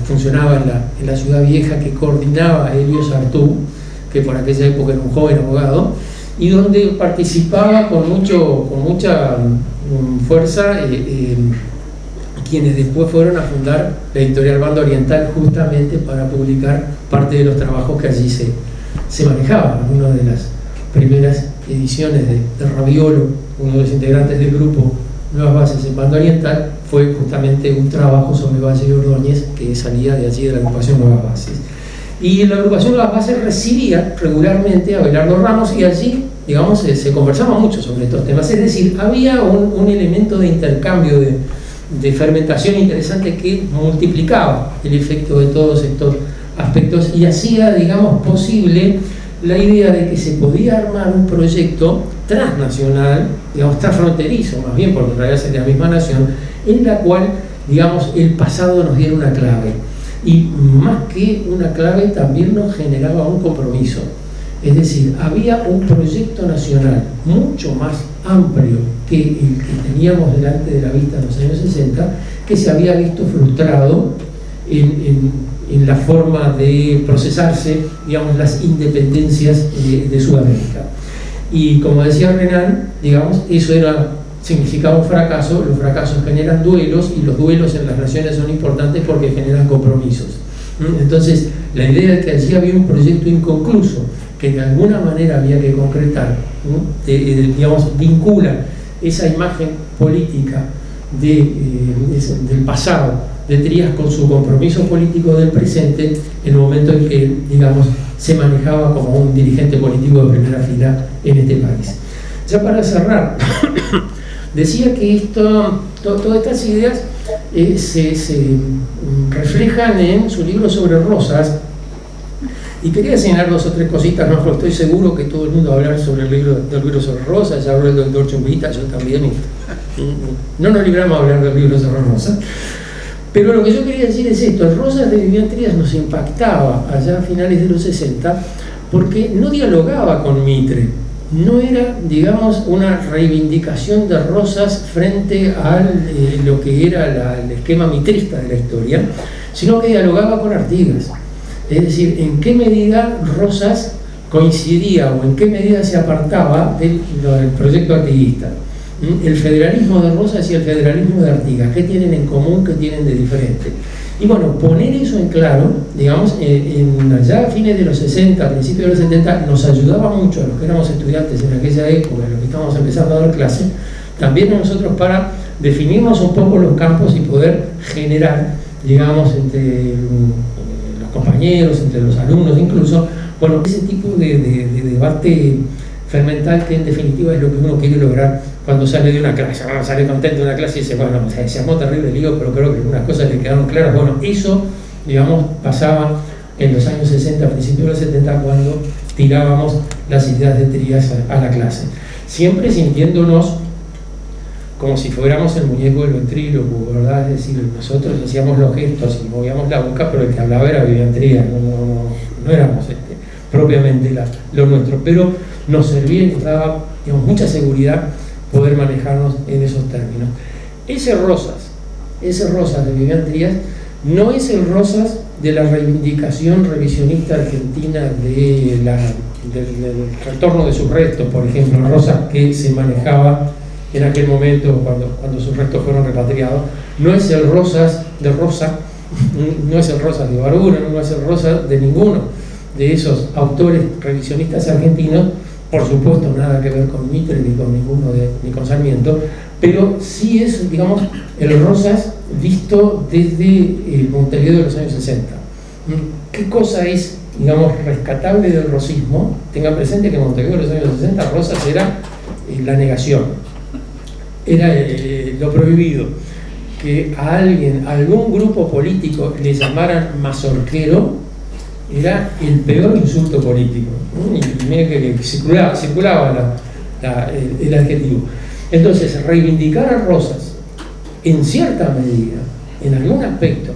funcionaba en la Ciudad Vieja, que coordinaba Elio Sartú, que por aquella época era un joven abogado, y donde participaba con mucha fuerza quienes después fueron a fundar la editorial Banda Oriental, justamente para publicar parte de los trabajos que allí se manejaban. Una de las primeras ediciones de Raviolo, uno de los integrantes del grupo Nuevas Bases en Banda Oriental, fue justamente un trabajo sobre Valle y Ordóñez que salía de allí, de la agrupación Nuevas Bases. Y la agrupación Nuevas Bases recibía regularmente a Abelardo Ramos, y allí, digamos, se conversaba mucho sobre estos temas. Es decir, había un elemento de intercambio, de fermentación interesante que multiplicaba el efecto de todos estos aspectos y hacía, digamos, posible la idea de que se podía armar un proyecto transnacional, digamos, transfronterizo más bien, porque en realidad es de la misma nación, en la cual, digamos, el pasado nos diera una clave. Y más que una clave, también nos generaba un compromiso. Es decir, había un proyecto nacional mucho más amplio que el que teníamos delante de la vista en los años 60, que se había visto frustrado en la forma de procesarse, digamos, las independencias de Sudamérica. Y como decía Renan, digamos, eso significaba un fracaso. Los fracasos generan duelos, y los duelos en las naciones son importantes porque generan compromisos. Entonces, la idea de que allí había un proyecto inconcluso que de alguna manera había que concretar, digamos, vincula esa imagen política del pasado de Trías con su compromiso político del presente, en el momento en que, digamos, se manejaba como un dirigente político de primera fila en este país. Ya para cerrar, decía que todas estas ideas se reflejan en su libro sobre Rosas, y quería señalar 2 o 3 cositas, no, estoy seguro que todo el mundo va a hablar sobre el libro sobre Rosas, ya habló el doctor Chumbita, yo también, y no nos libramos a hablar del libro sobre Rosas. Pero lo que yo quería decir es esto: el Rosas de Vivian Trías nos impactaba allá a finales de los 60 porque no dialogaba con Mitre. No era, digamos, una reivindicación de Rosas frente a lo que era el esquema mitrista de la historia, sino que dialogaba con Artigas. Es decir, en qué medida Rosas coincidía o en qué medida se apartaba del proyecto artiguista. El federalismo de Rosas y el federalismo de Artigas, ¿qué tienen en común, qué tienen de diferente? Y bueno, poner eso en claro, digamos, allá a fines de los 60, a principios de los 70, nos ayudaba mucho a los que éramos estudiantes en aquella época, a los que estábamos empezando a dar clases, también a nosotros para definirnos un poco los campos y poder generar, digamos, entre los compañeros, entre los alumnos incluso, bueno, ese tipo de debate fermental que en definitiva es lo que uno quiere lograr cuando sale de una clase. Sale contento de una clase y dice, bueno, se armó terrible lío, pero creo que algunas cosas le quedaron claras. Bueno, eso, digamos, pasaba en los años 60, principios de los 70, cuando tirábamos las ideas de Trías a la clase. Siempre sintiéndonos como si fuéramos el muñeco del ventrílocuo, ¿verdad? Es decir, nosotros hacíamos los gestos y movíamos la boca, pero el que hablaba era Vivian Trías, no éramos propiamente lo nuestro, pero nos servía y nos daba, digamos, mucha seguridad poder manejarnos en esos términos. Ese Rosas de Vivian Trías no es el Rosas de la reivindicación revisionista argentina del retorno de sus restos, por ejemplo, el Rosas que se manejaba en aquel momento cuando sus restos fueron repatriados. No es el Rosas de Rosa, no es el Rosas de Ibarburu, no es el Rosas de ninguno de esos autores revisionistas argentinos, por supuesto nada que ver con Mitre ni con ninguno ni con Sarmiento, pero sí es, digamos, el Rosas visto desde Montevideo de los años 60. ¿Qué cosa es, digamos, rescatable del rosismo? Tengan presente que en Montevideo de los años 60 Rosas era la negación, era lo prohibido. Que a algún grupo político le llamaran mazorquero era el peor insulto político, ¿no? Y mira que circulaba el adjetivo. Entonces, reivindicar a Rosas en cierta medida, en algún aspecto,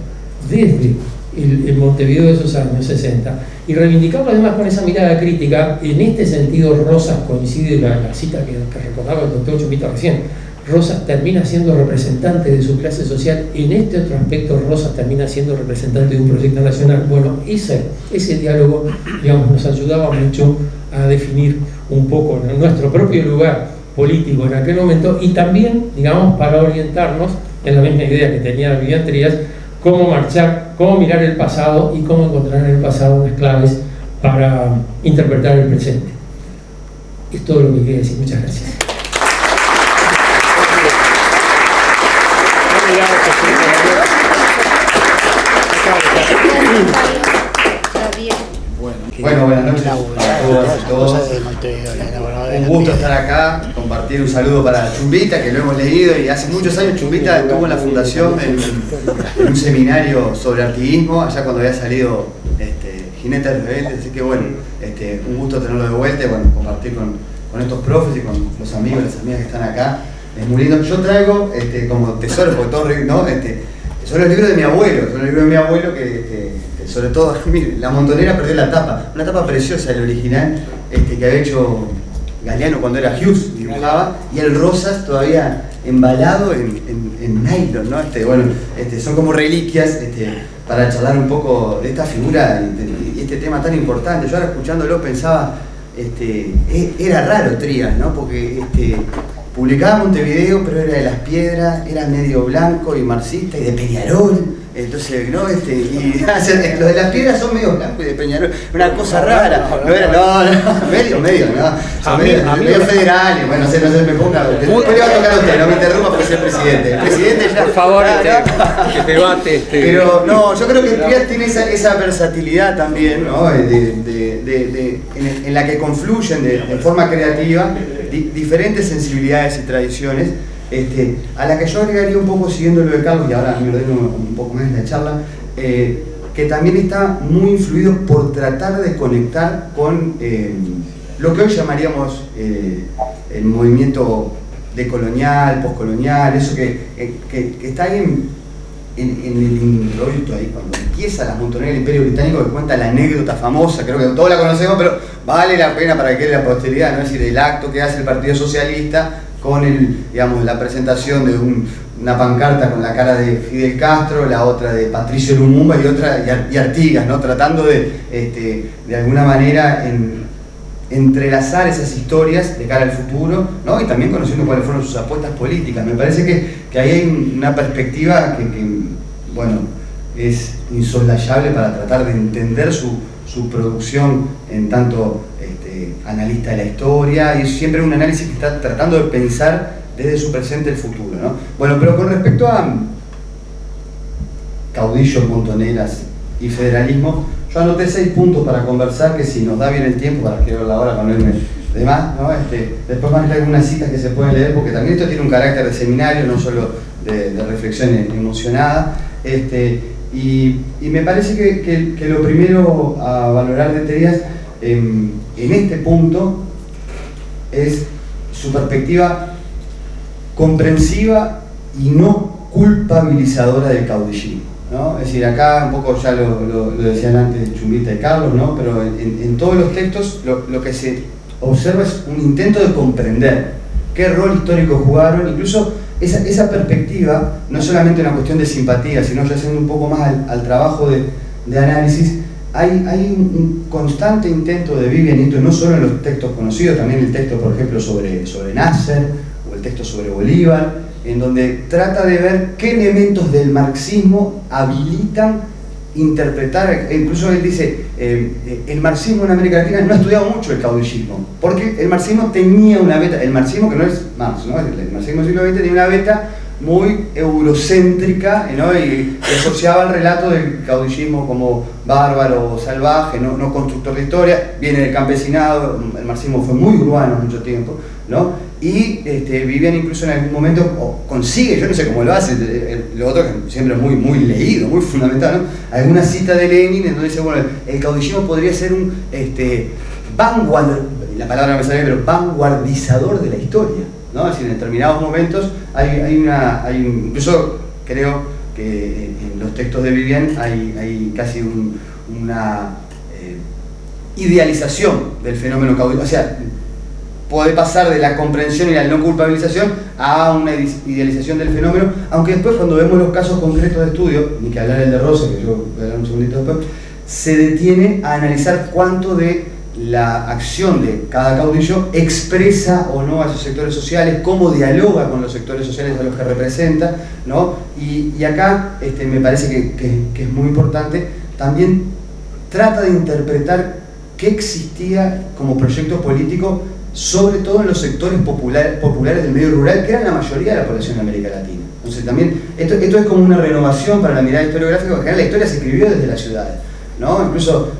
desde el Montevideo de esos años 60, y reivindicarlo además con esa mirada crítica. En este sentido, Rosas coincide la cita que recordaba el doctor Chupita recién. Rosas termina siendo representante de su clase social. En este otro aspecto, Rosas termina siendo representante de un proyecto nacional. Bueno, ese diálogo, digamos, nos ayudaba mucho a definir un poco nuestro propio lugar político en aquel momento, y también, digamos, para orientarnos en la misma idea que tenía Vivian Trías, cómo marchar, cómo mirar el pasado y cómo encontrar en el pasado unas claves para interpretar el presente. Es todo lo que quería decir. Muchas gracias. Bueno, buenas noches a todos. Un gusto estar acá, compartir un saludo para Chumbita, que lo hemos leído, y hace muchos años Chumbita estuvo en la fundación en un seminario sobre artiguismo, allá cuando había salido Jineta del Rebelde, así que bueno, un gusto tenerlo de vuelta y bueno, compartir con estos profes y con los amigos y las amigas que están acá. Es muy lindo. Yo traigo como tesoro, porque todos, ¿no? Son los libros de mi abuelo, que sobre todo, mire, La Montonera perdió la tapa, una tapa preciosa, el original, que había hecho Galeano cuando era Hughes, dibujaba, y el Rosas todavía embalado en nylon, ¿no? Bueno, son como reliquias para charlar un poco de esta figura y este tema tan importante. Yo ahora escuchándolo pensaba, era raro Trías, ¿no? Porque publicaba Montevideo, pero era de Las Piedras, era medio blanco y marxista y de Peñarol. Entonces, ¿no? Y los de Las Piedras son medio blancos y de Peñarol, una cosa rara. Medio, ¿no? Son medio federales, bueno, no sé, me ponga. Después le va a tocar a usted, no me interrumpa porque es el presidente. El presidente ya. Por favor, que debate. Pero no, yo creo que Trías tiene esa versatilidad también, ¿no? En la que confluyen de forma creativa diferentes sensibilidades y tradiciones, a la que yo agregaría un poco, siguiendo lo de Carlos, y ahora me ordeno un poco más la charla, que también está muy influido por tratar de conectar con lo que hoy llamaríamos el movimiento decolonial, postcolonial, eso que está ahí en el introito ahí, cuando empieza la montonera del Imperio Británico, que cuenta la anécdota famosa, creo que todos la conocemos, pero vale la pena para que quede la posteridad, ¿no? Es decir, el acto que hace el Partido Socialista con la presentación de una pancarta con la cara de Fidel Castro, la otra de Patricio Lumumba y Artigas, ¿no? Tratando de alguna manera entrelazar esas historias de cara al futuro, ¿no? Y también conociendo cuáles fueron sus apuestas políticas. Me parece que ahí hay una perspectiva que bueno, es insoslayable para tratar de entender su producción en tanto analista de la historia, y siempre un análisis que está tratando de pensar desde su presente el futuro, ¿no? Bueno, pero con respecto a caudillos, montoneras y federalismo, yo anoté 6 puntos para conversar, que si nos da bien el tiempo, para que la hora con irme de más, ¿no? Después van a tener algunas citas que se pueden leer, porque también esto tiene un carácter de seminario, no solo de reflexión emocionada. Y me parece que lo primero a valorar de Trías en este punto es su perspectiva comprensiva y no culpabilizadora del caudillismo, ¿no? Es decir, acá un poco ya lo decían antes Chumbita y Carlos, ¿no? Pero en todos los textos lo que se observa es un intento de comprender qué rol histórico jugaron, incluso esa perspectiva, no solamente una cuestión de simpatía, sino ya haciendo un poco más al trabajo de análisis. Hay un constante intento de Vivian, y esto no solo en los textos conocidos, también el texto, por ejemplo, sobre Nasser, o el texto sobre Bolívar, en donde trata de ver qué elementos del marxismo habilitan interpretar. Incluso él dice, el marxismo en América Latina no ha estudiado mucho el caudillismo, porque el marxismo tenía una beta, el marxismo que no es Marx, ¿no? El marxismo del siglo XX tenía una beta muy eurocéntrica, ¿no? Y asociaba el relato del caudillismo como bárbaro, salvaje, no constructor de historia. Viene del campesinado, el marxismo fue muy urbano mucho tiempo, ¿no? Y Vivian incluso en algún momento consigue, yo no sé cómo lo hace, lo otro que siempre es muy leído, muy fundamental, ¿no? Alguna cita de Lenin en donde dice, bueno, el caudillismo podría ser un la palabra no me sale, pero vanguardizador de la historia, ¿no? Es decir, en determinados momentos incluso creo que en los textos de Vivian hay casi una idealización del fenómeno caudillo, o sea, puede pasar de la comprensión y la no culpabilización a una idealización del fenómeno, aunque después cuando vemos los casos concretos de estudio, ni que hablar el de Rosa, que yo voy a hablar un segundito después, se detiene a analizar cuánto de la acción de cada caudillo expresa o no a sus sectores sociales, cómo dialoga con los sectores sociales a los que representa, ¿no? Y acá me parece que es muy importante, también trata de interpretar qué existía como proyecto político, sobre todo en los sectores populares del medio rural, que eran la mayoría de la población de América Latina. Entonces también, esto es como una renovación para la mirada historiográfica, porque en general la historia se escribió desde las ciudades, ¿no? Incluso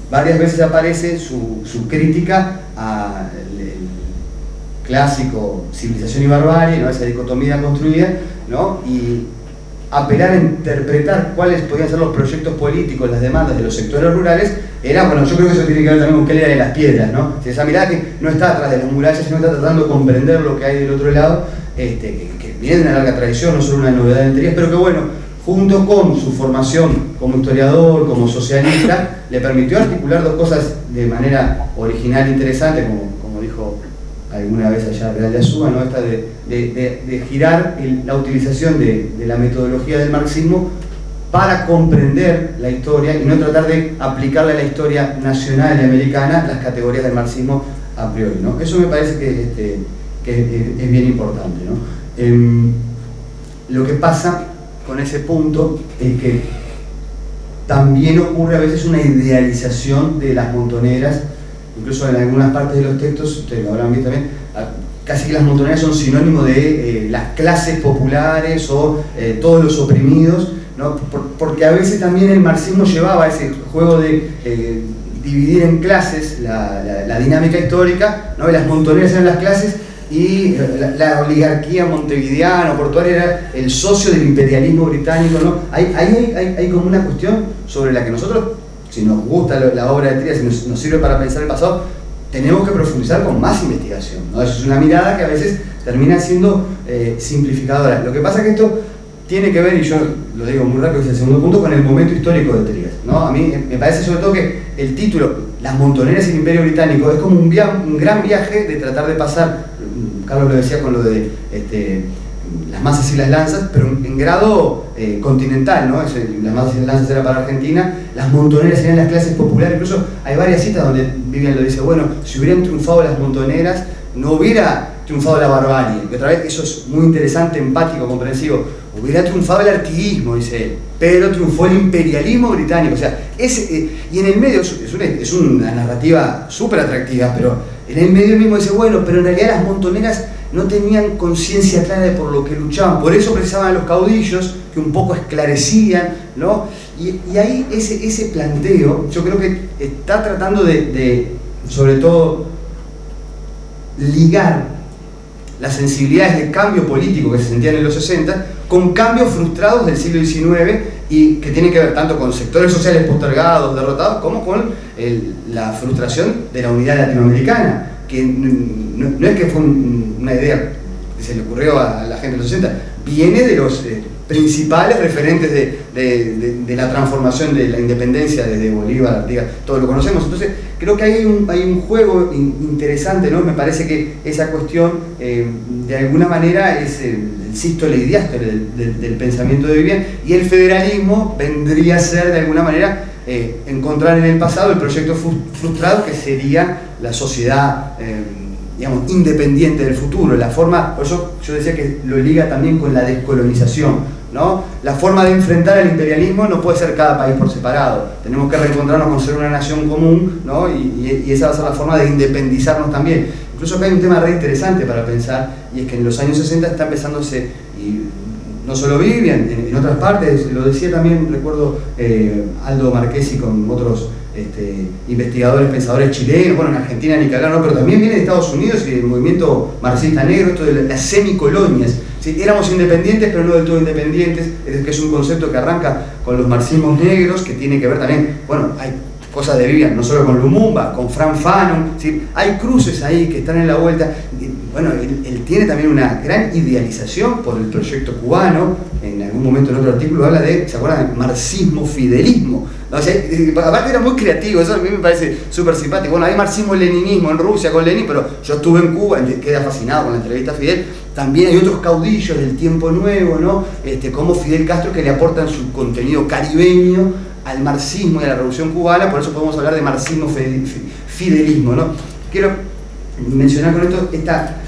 varias veces aparece su crítica al clásico civilización y barbarie, ¿no? Esa dicotomía construida, ¿no? Y apelar a interpretar cuáles podían ser los proyectos políticos, las demandas de los sectores rurales, bueno, yo creo que eso tiene que ver también con qué le de las piedras, ¿no? O sea, esa mirada que no está atrás de las murallas, sino está tratando de comprender lo que hay del otro lado, que viene de una larga tradición, no solo una novedad de Trías, pero que bueno, junto con su formación como historiador, como socialista, le permitió articular dos cosas de manera original e interesante, como dijo alguna vez allá Real de Azúa, ¿no? Esta de girar la utilización de la metodología del marxismo para comprender la historia y no tratar de aplicarle a la historia nacional y americana las categorías del marxismo a priori, ¿no? Eso me parece que es bien importante, ¿no? Lo que pasa con ese punto es que también ocurre a veces una idealización de las montoneras, incluso en algunas partes de los textos, ustedes lo habrán visto también, casi que las montoneras son sinónimo de las clases populares o todos los oprimidos, ¿no? Porque a veces también el marxismo llevaba ese juego de dividir en clases la dinámica histórica, ¿no? Y las montoneras eran las clases y la oligarquía montevideana o portuaria era el socio del imperialismo británico, ¿no? Hay como una cuestión sobre la que nosotros, si nos gusta la obra de Trías, si nos sirve para pensar el pasado, tenemos que profundizar con más investigación, ¿no? Eso es una mirada que a veces termina siendo simplificadora. Lo que pasa es que esto tiene que ver, y yo lo digo muy rápido, es el segundo punto, con el momento histórico de Trías, ¿no? A mí me parece sobre todo que el título, Las montoneras y el Imperio Británico, es como un gran viaje de tratar de pasar, Carlos lo decía con lo de las masas y las lanzas, pero en grado continental, ¿no? Las masas y las lanzas era para Argentina, las montoneras eran las clases populares. Incluso hay varias citas donde Vivian lo dice, bueno, si hubieran triunfado las montoneras, no hubiera triunfado la barbarie. Y otra vez, eso es muy interesante, empático, comprensivo. Hubiera triunfado el artiguismo, dice él, pero triunfó el imperialismo británico. O sea, y en el medio es una narrativa súper atractiva, pero en el medio mismo dice, bueno, pero en realidad las montoneras no tenían conciencia clara de por lo que luchaban, por eso precisaban a los caudillos que un poco esclarecían, ¿no? Y ahí ese planteo, yo creo que está tratando de sobre todo, ligar las sensibilidades de cambio político que se sentían en los 60 con cambios frustrados del siglo XIX y que tienen que ver tanto con sectores sociales postergados, derrotados, como con la frustración de la unidad latinoamericana, que no es que fue una idea que se le ocurrió a la gente de los 60, viene de los principales referentes de la transformación de la independencia desde Bolívar, Artigas, todos lo conocemos. Entonces creo que hay un juego interesante, ¿no? Me parece que esa cuestión de alguna manera es el sístole y diástole del pensamiento de Vivian, y el federalismo vendría a ser de alguna manera encontrar en el pasado el proyecto frustrado que sería la sociedad digamos, independiente del futuro, la forma, por eso yo decía que lo liga también con la descolonización, ¿no? La forma de enfrentar al imperialismo no puede ser cada país por separado, tenemos que reencontrarnos con ser una nación común, ¿no? Y esa va a ser la forma de independizarnos también. Incluso acá hay un tema re interesante para pensar, y es que en los años 60 está empezándose, y no solo Vivian, en otras partes, lo decía también, recuerdo Aldo Marchesi con otros investigadores, pensadores chilenos, bueno, en Argentina ni que hablar, ¿no? Pero también viene de Estados Unidos y del movimiento marxista negro, esto de las semicolonias. ¿Sí? Éramos independientes, pero no del todo independientes, que es un concepto que arranca con los marxismos negros, que tiene que ver también, bueno, hay cosas de Vivian, no solo con Lumumba, con Frank Fanon, ¿sí? Hay cruces ahí que están en la vuelta. Bueno, él tiene también una gran idealización por el proyecto cubano. En algún momento en otro artículo habla de, ¿se acuerdan? Marxismo-fidelismo. ¿No? O sea, aparte era muy creativo, eso a mí me parece súper simpático. Bueno, hay marxismo-leninismo en Rusia con Lenin, pero yo estuve en Cuba, quedé fascinado con la entrevista a Fidel. También hay otros caudillos del tiempo nuevo, ¿no? Como Fidel Castro, que le aportan su contenido caribeño al marxismo y a la revolución cubana. Por eso podemos hablar de marxismo-fidelismo, ¿no? Quiero mencionar con esto esta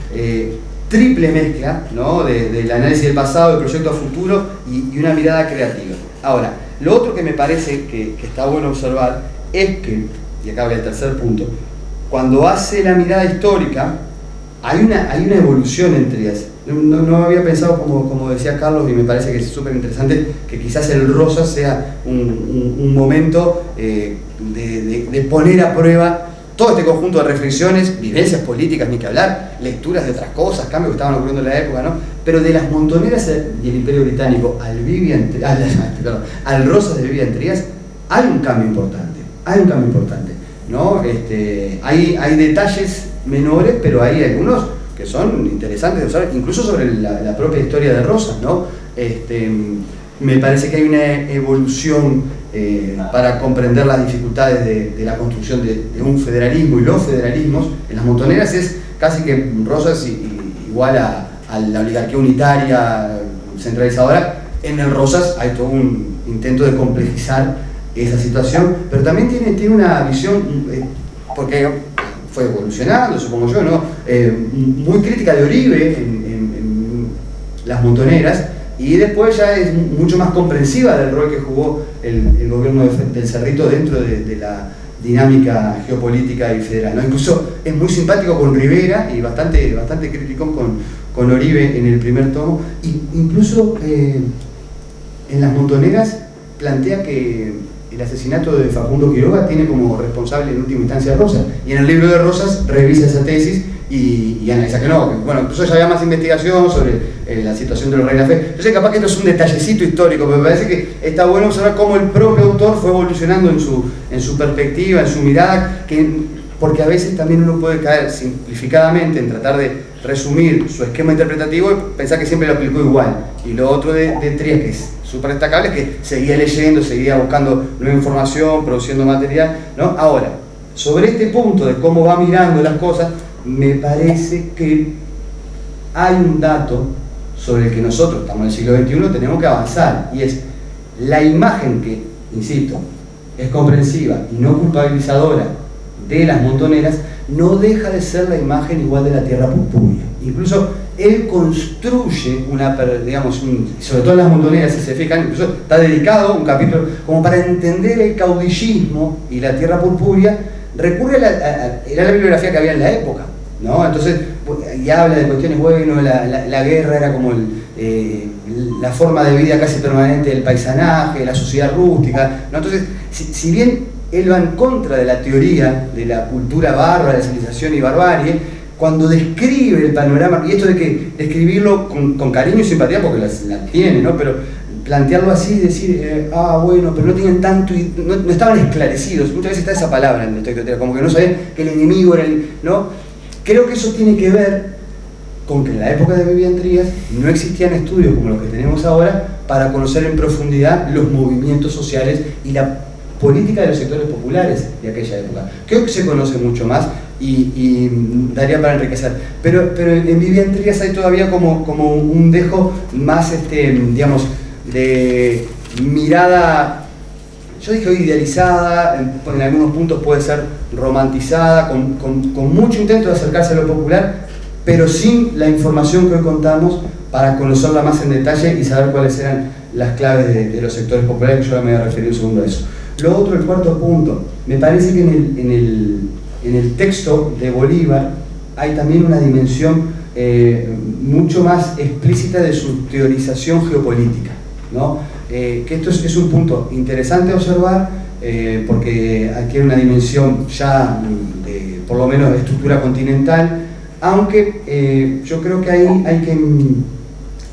triple mezcla, ¿no? del análisis del pasado, del proyecto a futuro y una mirada creativa. Ahora, lo otro que me parece que está bueno observar es que, y acá voy al tercer punto, cuando hace la mirada histórica, hay una evolución entre ellas. No había pensado, como decía Carlos, y me parece que es súper interesante, que quizás el Rosa sea un momento de poner a prueba todo este conjunto de reflexiones, vivencias políticas, ni que hablar, lecturas de otras cosas, cambios que estaban ocurriendo en la época, ¿no? Pero de las montoneras y el Imperio Británico al Rosas de Vivian Trías, hay un cambio importante, ¿no? Hay detalles menores, pero hay algunos que son interesantes de observar, incluso sobre la propia historia de Rosas, ¿no? Me parece que hay una evolución para comprender las dificultades de la construcción de un federalismo y los federalismos. En las montoneras es casi que Rosas igual a la oligarquía unitaria centralizadora. En el Rosas hay todo un intento de complejizar esa situación, pero también tiene una visión, porque fue evolucionando, supongo yo, ¿no? Muy crítica de Oribe en las montoneras, y después ya es mucho más comprensiva del rol que jugó el gobierno del Cerrito dentro de la dinámica geopolítica y federal, ¿no? Incluso es muy simpático con Rivera y bastante crítico con Oribe en el primer tomo. Incluso en las montoneras plantea que el asesinato de Facundo Quiroga tiene como responsable en última instancia a Rosas, y en el libro de Rosas revisa esa tesis y analiza que no, bueno, incluso ya había más investigación sobre la situación de los reyes de la fe. Yo sé, capaz que esto es un detallecito histórico, pero me parece que está bueno observar cómo el propio autor fue evolucionando en su perspectiva, en su mirada, porque a veces también uno puede caer simplificadamente en tratar de resumir su esquema interpretativo y pensar que siempre lo aplicó igual. Y lo otro de Trías, que es súper destacable, es que seguía leyendo, seguía buscando nueva información, produciendo material, ¿no? Ahora, sobre este punto de cómo va mirando las cosas, me parece que hay un dato sobre el que nosotros, estamos en el siglo XXI, tenemos que avanzar, y es la imagen que, insisto, es comprensiva y no culpabilizadora de las montoneras, no deja de ser la imagen igual de la tierra purpúrea. Incluso él construye una, digamos, sobre todo en las montoneras, si se fijan, incluso está dedicado un capítulo como para entender el caudillismo y la tierra purpúrea, recurre a la bibliografía que había en la época, ¿no? Entonces, y habla de cuestiones, bueno, la guerra era como la forma de vida casi permanente del paisanaje, la sociedad rústica, ¿no? Entonces, si bien él va en contra de la teoría de la cultura bárbara, de la civilización y barbarie, cuando describe el panorama, y esto de que describirlo con cariño y simpatía, porque la tiene, ¿no? Pero plantearlo así, decir, bueno, pero no tienen tanto, no estaban esclarecidos, muchas veces está esa palabra en el texto, como que no sabían que el enemigo era el, ¿no? Creo que eso tiene que ver con que en la época de Vivian Trías no existían estudios como los que tenemos ahora para conocer en profundidad los movimientos sociales y la política de los sectores populares de aquella época. Creo que se conoce mucho más y daría para enriquecer. Pero en Vivian Trías hay todavía como un dejo más, digamos, de mirada, yo dije hoy idealizada, en algunos puntos puede ser romantizada, con mucho intento de acercarse a lo popular, pero sin la información que hoy contamos para conocerla más en detalle y saber cuáles eran las claves de los sectores populares, que yo ahora me voy a referir un segundo a eso. Lo otro, el cuarto punto, me parece que en el texto de Bolívar hay también una dimensión mucho más explícita de su teorización geopolítica, ¿no? Que esto es un punto interesante a observar, porque adquiere una dimensión ya de, por lo menos, de estructura continental, aunque yo creo que ahí hay que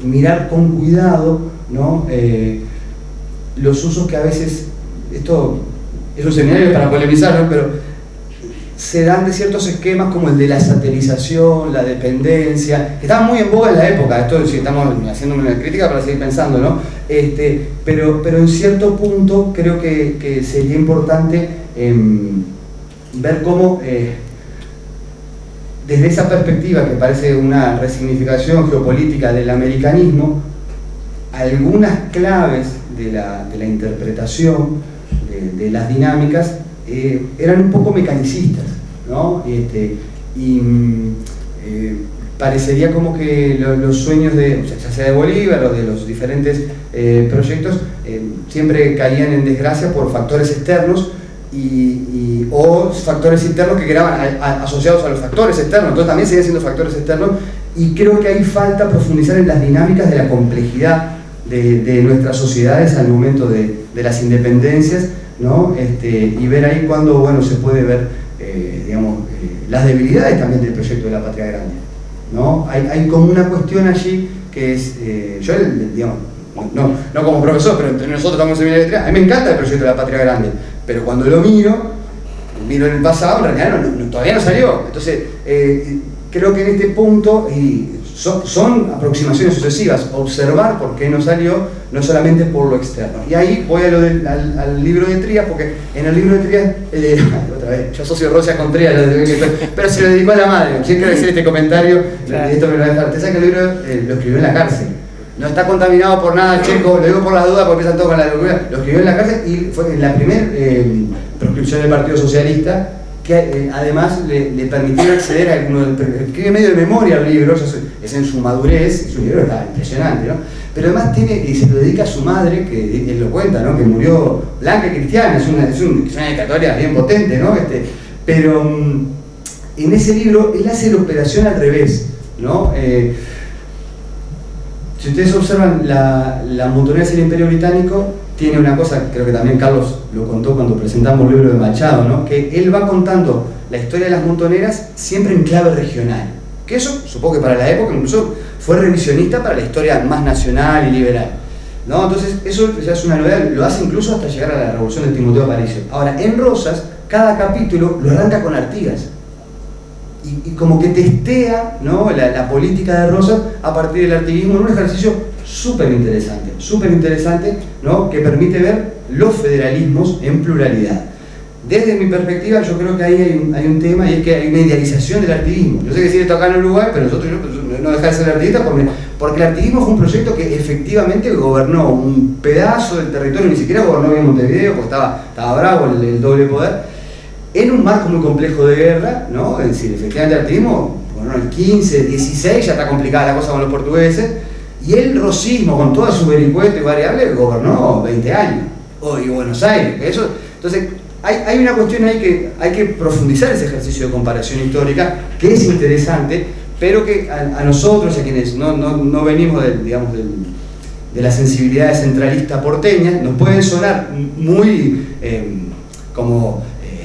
mirar con cuidado, ¿no? Los usos que a veces, esto es un seminario para polemizar, ¿no? Pero se dan de ciertos esquemas como el de la satelización, la dependencia, que estaban muy en boga en la época. Esto sí, estamos haciendo una crítica para seguir pensando, ¿no? Pero en cierto punto creo que sería importante ver cómo desde esa perspectiva, que parece una resignificación geopolítica del americanismo, algunas claves de la interpretación de las dinámicas eran un poco mecanicistas, ¿no? Parecería como que los sueños ya sea de Bolívar o de los diferentes proyectos siempre caían en desgracia por factores externos o factores internos que quedaban asociados a los factores externos, entonces también seguían siendo factores externos, y creo que ahí falta profundizar en las dinámicas de la complejidad de nuestras sociedades al momento de las independencias, ¿no? Y ver ahí cuando, bueno, se puede ver, digamos, las debilidades también del proyecto de la Patria Grande, ¿no? Hay como una cuestión allí que es, yo, digamos, no como profesor, pero entre nosotros estamos en seminario de Trías, a mí me encanta el proyecto de la Patria Grande, pero cuando lo miro en el pasado, en realidad todavía no salió. Entonces, creo que en este punto, son aproximaciones sucesivas, observar por qué no salió, no solamente por lo externo. Y ahí voy al libro de Trías, porque en el libro de Trías, otra vez, yo asocio Rosia con Trías, pero se lo dedicó a la madre. ¿Quién quiere decir este comentario? Claro. Esto me lo voy a dejar. Usted sabe que el libro lo escribió en la cárcel. No está contaminado por nada, Checo, lo digo por las dudas porque empiezan todos con la locura. Lo escribió en la cárcel y fue en la primera proscripción del Partido Socialista, que además le permitieron acceder a algunos, escribe medio de memoria el libro, es en su madurez, su libro está impresionante, ¿no? Pero además tiene, y se lo dedica a su madre, que él lo cuenta, ¿no? Que murió blanca y cristiana, es una dedicatoria bien potente, ¿no? Pero en ese libro él hace la operación al revés, ¿no? Si ustedes observan la montoneras del Imperio Británico, tiene una cosa, creo que también Carlos lo contó cuando presentamos el libro de Machado, ¿no? Que él va contando la historia de las montoneras siempre en clave regional. Que eso, supongo que para la época incluso fue revisionista para la historia más nacional y liberal, ¿no? Entonces eso ya es una novedad, lo hace incluso hasta llegar a la revolución de Timoteo Aparicio. Ahora, en Rosas, cada capítulo lo arranca con Artigas. y como que testea, ¿no?, la política de Rosas a partir del artiguismo en un ejercicio súper interesante, ¿no?, que permite ver los federalismos en pluralidad. Desde mi perspectiva, yo creo que ahí hay un tema, y es que hay una idealización del artiguismo. Yo sé que decir esto acá en Uruguay, pero nosotros no deja de ser artiguista porque el artiguismo fue un proyecto que efectivamente gobernó un pedazo del territorio, ni siquiera gobernó bien Montevideo, porque estaba bravo el doble poder, en un marco muy complejo de guerra, ¿no? Es decir, efectivamente el artiguismo, bueno, el 15, 16 ya está complicada la cosa con los portugueses, y el rosismo, con toda su vericueto y variable, gobernó 20 años, y Buenos Aires, eso. Entonces, hay una cuestión ahí que hay que profundizar ese ejercicio de comparación histórica, que es interesante, pero que a nosotros, a quienes no venimos de la sensibilidad centralista porteña, nos puede sonar muy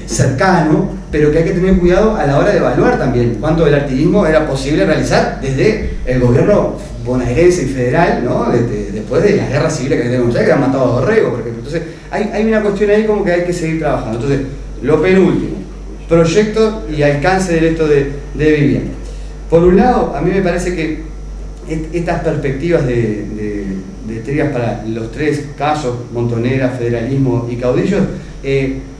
cercano, pero que hay que tener cuidado a la hora de evaluar también cuánto del artiguismo era posible realizar desde el gobierno bonaerense y federal, ¿no?, después de las guerras civiles que tenemos allá, que han matado a Dorrego, por ejemplo. Entonces hay una cuestión ahí como que hay que seguir trabajando. Entonces, lo penúltimo, proyecto y alcance del esto de Vivian. Por un lado, a mí me parece que estas perspectivas de Trías para los tres casos, Montonera, federalismo y caudillos,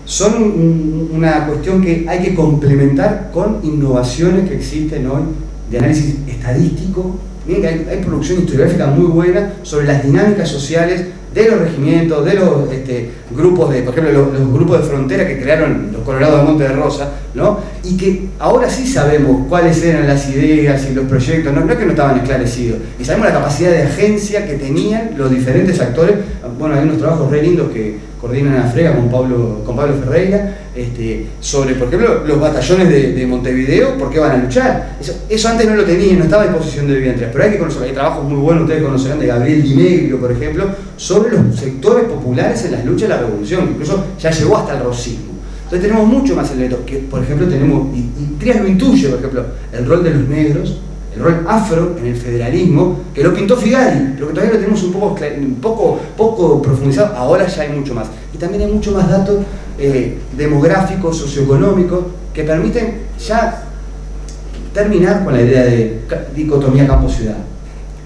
son una cuestión que hay que complementar con innovaciones que existen hoy de análisis estadístico. Miren que hay producción historiográfica muy buena sobre las dinámicas sociales de los regimientos, de los grupos por ejemplo, los grupos de frontera que crearon los Colorados de Monte de Rosa, ¿no?, y que ahora sí sabemos cuáles eran las ideas y los proyectos, no es que no estaban esclarecidos, y sabemos la capacidad de agencia que tenían los diferentes actores. Bueno, hay unos trabajos re lindos que coordinan a Frega con Pablo Ferreira, sobre, por ejemplo, los batallones de Montevideo, por qué van a luchar. Eso antes no lo tenían, no estaba a disposición de Vivian Trías, pero hay que conocerlo. Hay trabajos muy buenos, ustedes conocerán, de Gabriel Di Negro, por ejemplo, sobre los sectores populares en las luchas de la revolución, incluso ya llegó hasta el rosismo. Entonces tenemos mucho más elementos, que por ejemplo tenemos, y Trías lo intuye, por ejemplo, el rol de los negros, el rol afro en el federalismo, que lo pintó Figali, pero que todavía lo tenemos un poco profundizado. Ahora ya hay mucho más. Y también hay mucho más datos demográficos, socioeconómicos, que permiten ya terminar con la idea de dicotomía campo-ciudad.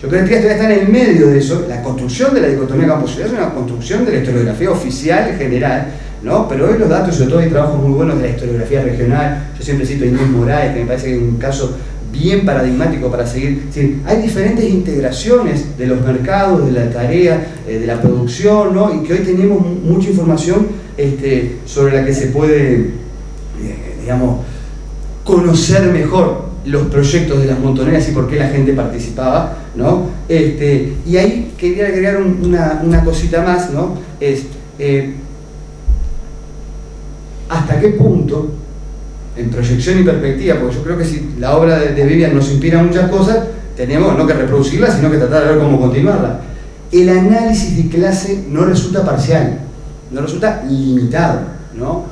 Yo creo que Trías todavía está en el medio de eso. La construcción de la dicotomía campo-ciudad es una construcción de la historiografía oficial general, ¿no? Pero hoy los datos, sobre todo hay trabajos muy buenos de la historiografía regional. Yo siempre cito a Inés Moraes, que me parece que es un caso bien paradigmático para seguir. Es decir, hay diferentes integraciones de los mercados, de la tarea, de la producción, ¿no?, y que hoy tenemos mucha información sobre la que se puede, conocer mejor los proyectos de las montoneras y por qué la gente participaba, ¿no? Y ahí quería agregar una cosita más, ¿no? ¿Hasta qué punto, en proyección y perspectiva, porque yo creo que si la obra de Vivian nos inspira muchas cosas, tenemos no que reproducirla, sino que tratar de ver cómo continuarla? El análisis de clase no resulta parcial, no resulta limitado, ¿no?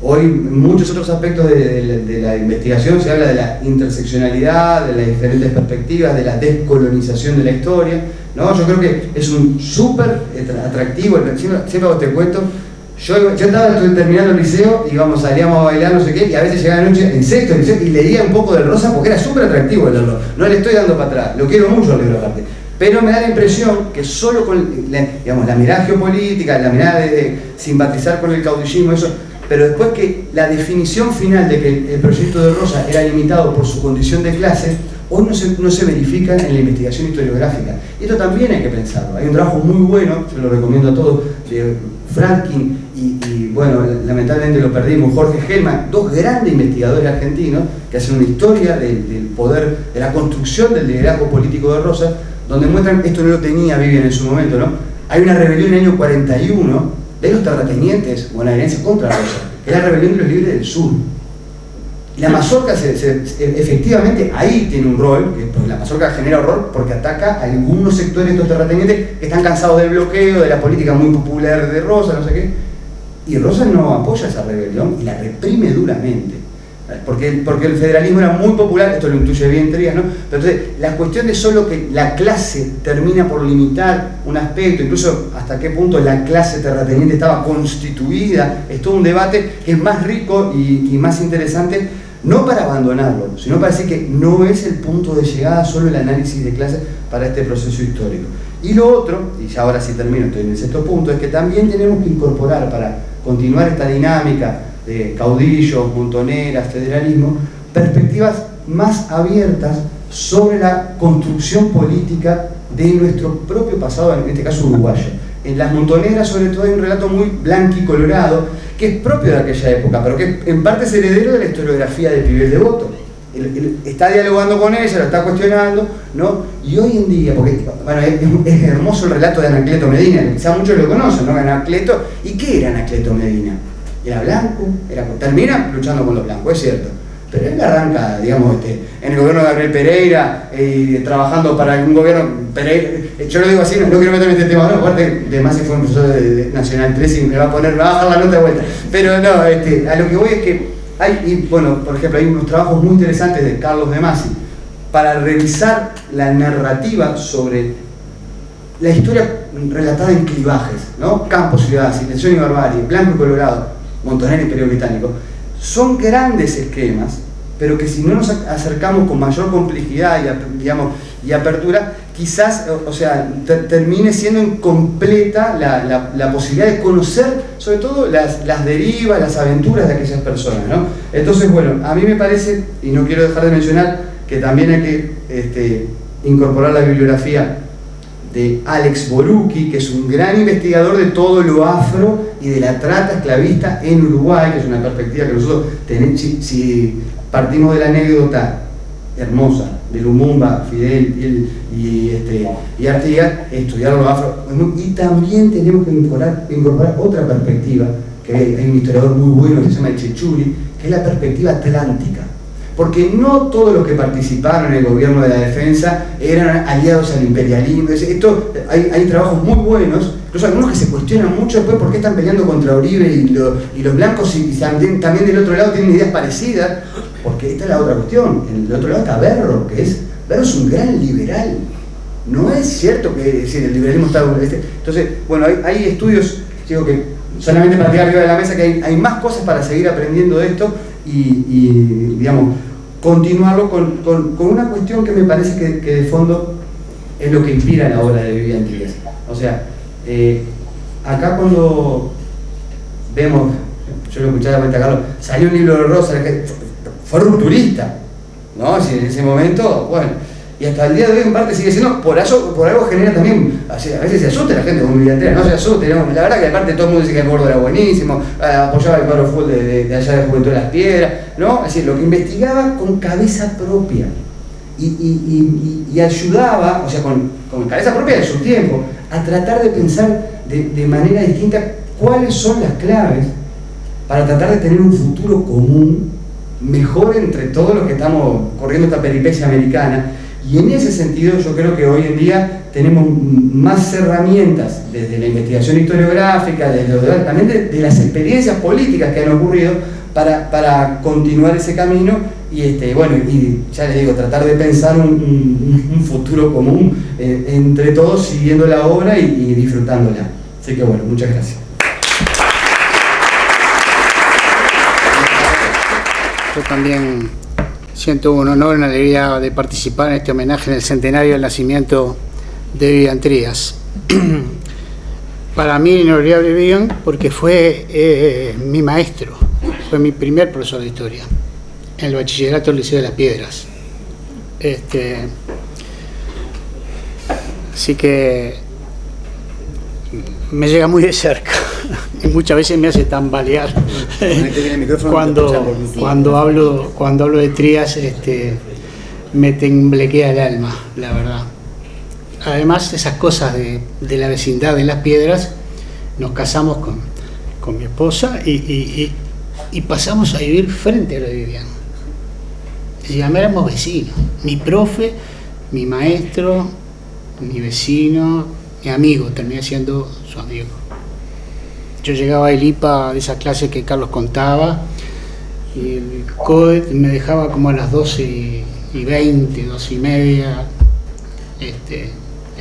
Hoy en muchos otros aspectos de la investigación se habla de la interseccionalidad, de las diferentes perspectivas, de la descolonización de la historia, ¿no? Yo creo que es un súper atractivo, siempre hago este cuento. Yo estaba terminando el liceo y salíamos a bailar, no sé qué, y a veces llegaba la noche en sexto liceo y leía un poco del Rosa porque era súper atractivo leerlo. No le estoy dando para atrás, lo quiero mucho el libro aparte. Pero me da la impresión que solo con la mirada geopolítica, la mirada de simpatizar con el caudillismo, eso, pero después que la definición final de que el proyecto de Rosa era limitado por su condición de clase, hoy no se verifica en la investigación historiográfica. Y esto también hay que pensarlo. Hay un trabajo muy bueno, yo lo recomiendo a todos, de Franklin y bueno, lamentablemente lo perdimos, Jorge Hellman, dos grandes investigadores argentinos que hacen una historia del poder, de la construcción del liderazgo político de Rosas, donde muestran, esto no lo tenía Vivian en su momento, ¿no? Hay una rebelión en el año 41 de los terratenientes bonaerenses contra Rosas, que es la rebelión de los libres del sur. Y la mazorca efectivamente ahí tiene un rol, que la mazorca genera horror porque ataca a algunos sectores de estos terratenientes que están cansados del bloqueo, de la política muy popular de Rosas, no sé qué. Y Rosas no apoya esa rebelión y la reprime duramente. Porque el federalismo era muy popular, esto lo intuye bien Trías, ¿no? Pero entonces, la cuestión de solo que la clase termina por limitar un aspecto, incluso hasta qué punto la clase terrateniente estaba constituida, es todo un debate que es más rico y más interesante, no para abandonarlo, sino para decir que no es el punto de llegada solo el análisis de clases para este proceso histórico. Y lo otro, y ya ahora sí termino, estoy en el sexto punto, es que también tenemos que incorporar para continuar esta dinámica de caudillos, montoneras, federalismo, perspectivas más abiertas sobre la construcción política de nuestro propio pasado, en este caso uruguayo. En las montoneras, sobre todo, hay un relato muy blanco y colorado, que es propio de aquella época, pero que en parte es heredero de la historiografía de Pibel Devoto. Él está dialogando con ella, lo está cuestionando, ¿no? Y hoy en día, porque bueno, es hermoso el relato de Anacleto Medina, quizá muchos lo conocen, ¿no? Anacleto, ¿y qué era Anacleto Medina? Era blanco, termina luchando con los blancos, es cierto. Pero él arranca, digamos, en el gobierno de Gabriel Pereira, trabajando para un gobierno Pereira. Yo lo digo así, no quiero meterme en este tema, ¿no? Aparte, de más si fue un profesor de Nacional 3 y me va a bajar la nota de vuelta. Pero no, a lo que voy es que hay, y bueno, por ejemplo, hay unos trabajos muy interesantes de Carlos de Masi para revisar la narrativa sobre la historia relatada en clivajes, ¿no? Campo, ciudad, civilización y barbarie, blanco y colorado, Montonera, Imperio Británico. Son grandes esquemas, pero que si no nos acercamos con mayor complejidad y apertura, quizás, o sea, termine siendo incompleta la posibilidad de conocer, sobre todo, las derivas, las aventuras de aquellas personas, ¿no? Entonces, bueno, a mí me parece, y no quiero dejar de mencionar, que también hay que incorporar la bibliografía de Alex Borucki, que es un gran investigador de todo lo afro y de la trata esclavista en Uruguay, que es una perspectiva que nosotros tenemos, si partimos de la anécdota hermosa de Lumumba, Fidel y Artigas, estudiar lo afro, y también tenemos que incorporar otra perspectiva, que hay un historiador muy bueno que se llama Chechuri, que es la perspectiva atlántica. Porque no todos los que participaron en el gobierno de la defensa eran aliados al imperialismo. Hay trabajos muy buenos, incluso algunos que se cuestionan mucho después por qué están peleando contra Uribe y los blancos y también del otro lado tienen ideas parecidas, porque esta es la otra cuestión. En el otro lado está Berro, Berro es un gran liberal. No es cierto que el liberalismo está... Entonces, bueno, hay estudios, digo que solamente para tirar arriba de la mesa, que hay más cosas para seguir aprendiendo de esto, y digamos, continuarlo con una cuestión que me parece que de fondo es lo que inspira la obra de Vivian Trías. O sea, acá cuando vemos, yo lo escuché a la cuenta Carlos, salió un libro de Rosa, que fue rupturista, ¿no? Si en ese momento, bueno, y hasta el día de hoy en parte sigue siendo, por algo genera también, a veces se asusta la gente con Vivian Trías, no se asuste, ¿no? La verdad que aparte todo el mundo dice que el gordo era buenísimo, apoyaba el cuadro full de allá de Juventud de las Piedras, ¿no? Es decir, lo que investigaba con cabeza propia y ayudaba, o sea, con cabeza propia de su tiempo, a tratar de pensar de manera distinta cuáles son las claves para tratar de tener un futuro común, mejor entre todos los que estamos corriendo esta peripecia americana. Y en ese sentido yo creo que hoy en día tenemos más herramientas desde la investigación historiográfica, también de las experiencias políticas que han ocurrido para continuar ese camino bueno, y ya les digo, tratar de pensar un futuro común entre todos, siguiendo la obra y disfrutándola. Así que bueno, muchas gracias. Yo también siento un honor y una alegría de participar en este homenaje en el centenario del nacimiento de Vivian Trías. Para mí inolvidable Vivian porque fue mi maestro, fue mi primer profesor de historia en el bachillerato del Liceo de las Piedras. Así que me llega muy de cerca y muchas veces me hace tambalear cuando hablo de Trías, me temblequea el alma, la verdad. Además, esas cosas de la vecindad de Las Piedras, nos casamos con mi esposa y pasamos a vivir frente a la Vivian. Y éramos vecinos, mi profe, mi maestro, mi vecino, mi amigo, terminé siendo su amigo. Yo llegaba a IPA de esas clases que Carlos contaba y el COET me dejaba como a las 12:20, 12:30,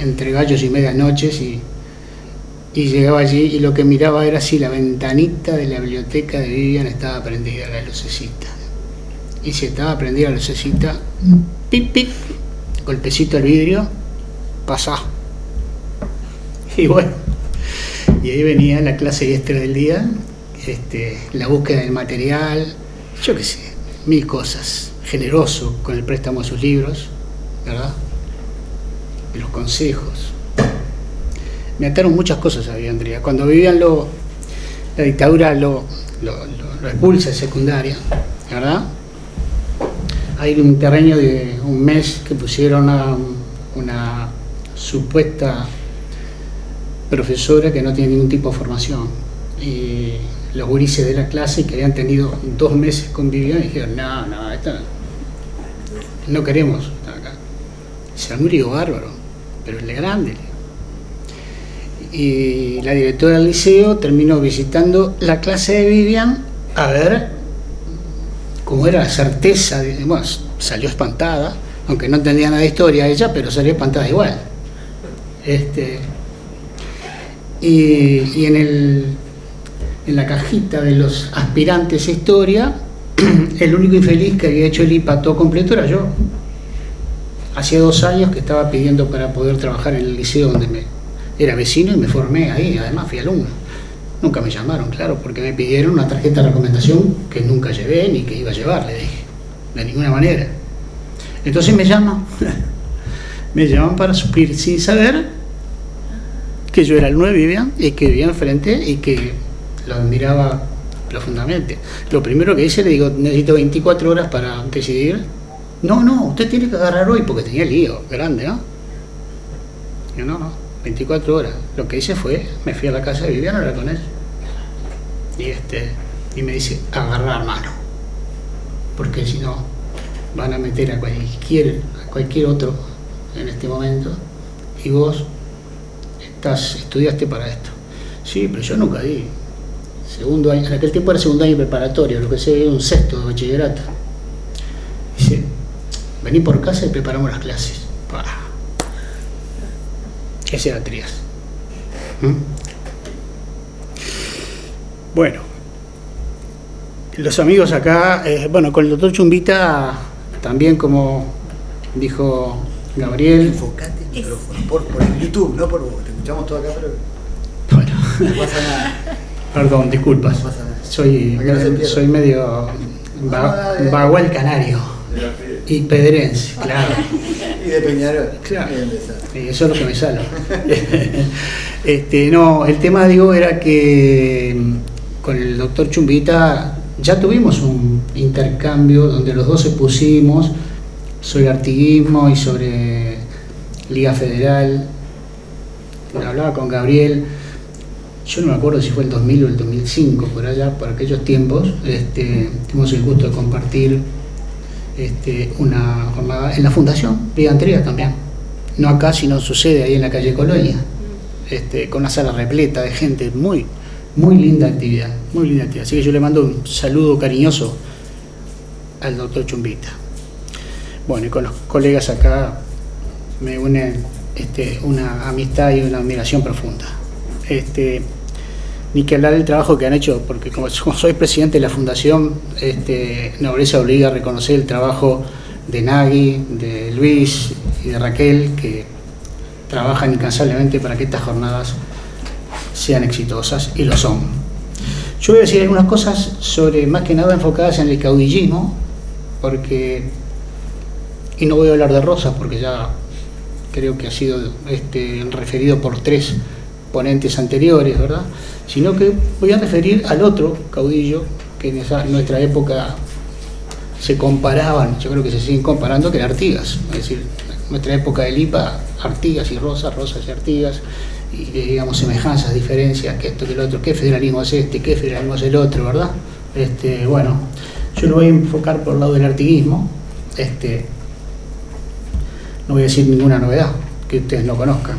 entre gallos y medianoches y llegaba allí y lo que miraba era si la ventanita de la biblioteca de Vivian estaba prendida, la lucecita. y se estaba prendida la lucecita, pip, pip, golpecito al vidrio, pasá. Y bueno, y ahí venía la clase extra del día, la búsqueda del material, yo qué sé, 1000 cosas, generoso con el préstamo de sus libros, ¿verdad? Y los consejos. Me ataron muchas cosas a Andrea. Cuando vivían la dictadura lo expulsa de secundaria, ¿verdad? Hay un terreno de un mes que pusieron a una supuesta profesora que no tiene ningún tipo de formación, y los gurises de la clase que habían tenido 2 meses conviviendo dijeron, no, esta no queremos estar acá. Se murió bárbaro, pero el de grande. Y la directora del liceo terminó visitando la clase de Vivian a ver cómo era la certeza bueno, salió espantada, aunque no entendía nada de historia ella, pero salió espantada igual. Y en la cajita de los aspirantes a historia, el único infeliz que había hecho el IPA todo completo era yo. Hacía 2 años que estaba pidiendo para poder trabajar en el liceo donde era vecino y me formé ahí, además fui alumno. Nunca me llamaron, claro, porque me pidieron una tarjeta de recomendación que nunca llevé ni que iba a llevar, le dije, de ninguna manera. Entonces me llaman para suplir sin saber que yo era el 9 Vivian y que vivía enfrente y que lo admiraba profundamente. Lo primero que hice, le digo, necesito 24 horas para decidir. No, usted tiene que agarrar hoy, porque tenía lío grande, ¿no? Yo, no, 24 horas. Lo que hice fue, me fui a la casa de Vivian a hablar con él. Y me dice, agarrar mano. Porque si no, van a meter a cualquier otro en este momento, y vos estudiaste para esto. Sí, pero yo nunca di. Segundo año, en aquel tiempo era segundo año preparatorio, lo que sé, un 6º de bachillerato. Dice, vení por casa y preparamos las clases. ¡Pah! Ese era Trías. Bueno, los amigos acá, con el doctor Chumbita, también como dijo Gabriel. Enfocate el micrófono por el YouTube, no por vos. Te escuchamos todo acá, pero bueno, no pasa nada. Perdón, disculpas. No pasa nada. Soy medio bagual canario y pedrense, claro. Y de Peñarol. Claro. Y eso es lo que me sale. No, el tema, digo, era que con el doctor Chumbita ya tuvimos un intercambio donde los dos expusimos sobre artiguismo y sobre Liga Federal. Hablaba con Gabriel, yo no me acuerdo si fue el 2000 o el 2005, por allá, por aquellos tiempos, tuvimos el gusto de compartir una jornada en la Fundación Liga Antrías también, no acá, sino sucede ahí en la calle Colonia, con una sala repleta de gente, muy linda actividad, así que yo le mando un saludo cariñoso al doctor Chumbita. Bueno, y con los colegas acá me une una amistad y una admiración profunda. Ni que hablar del trabajo que han hecho, porque como soy presidente de la Fundación, Nobleza obliga a reconocer el trabajo de Nagui, de Luis y de Raquel, que trabajan incansablemente para que estas jornadas sean exitosas, y lo son. Yo voy a decir algunas cosas sobre, más que nada enfocadas en el caudillismo, y no voy a hablar de Rosas porque ya creo que ha sido referido por 3 ponentes anteriores, ¿verdad? Sino que voy a referir al otro caudillo que en nuestra época se comparaban, yo creo que se siguen comparando, que era Artigas. Es decir, en nuestra época del IPA, Artigas y Rosas y Artigas, y digamos semejanzas, diferencias, que esto, que el otro, qué federalismo es qué federalismo es el otro, ¿verdad? Bueno, yo lo voy a enfocar por el lado del artiguismo. No voy a decir ninguna novedad que ustedes no conozcan.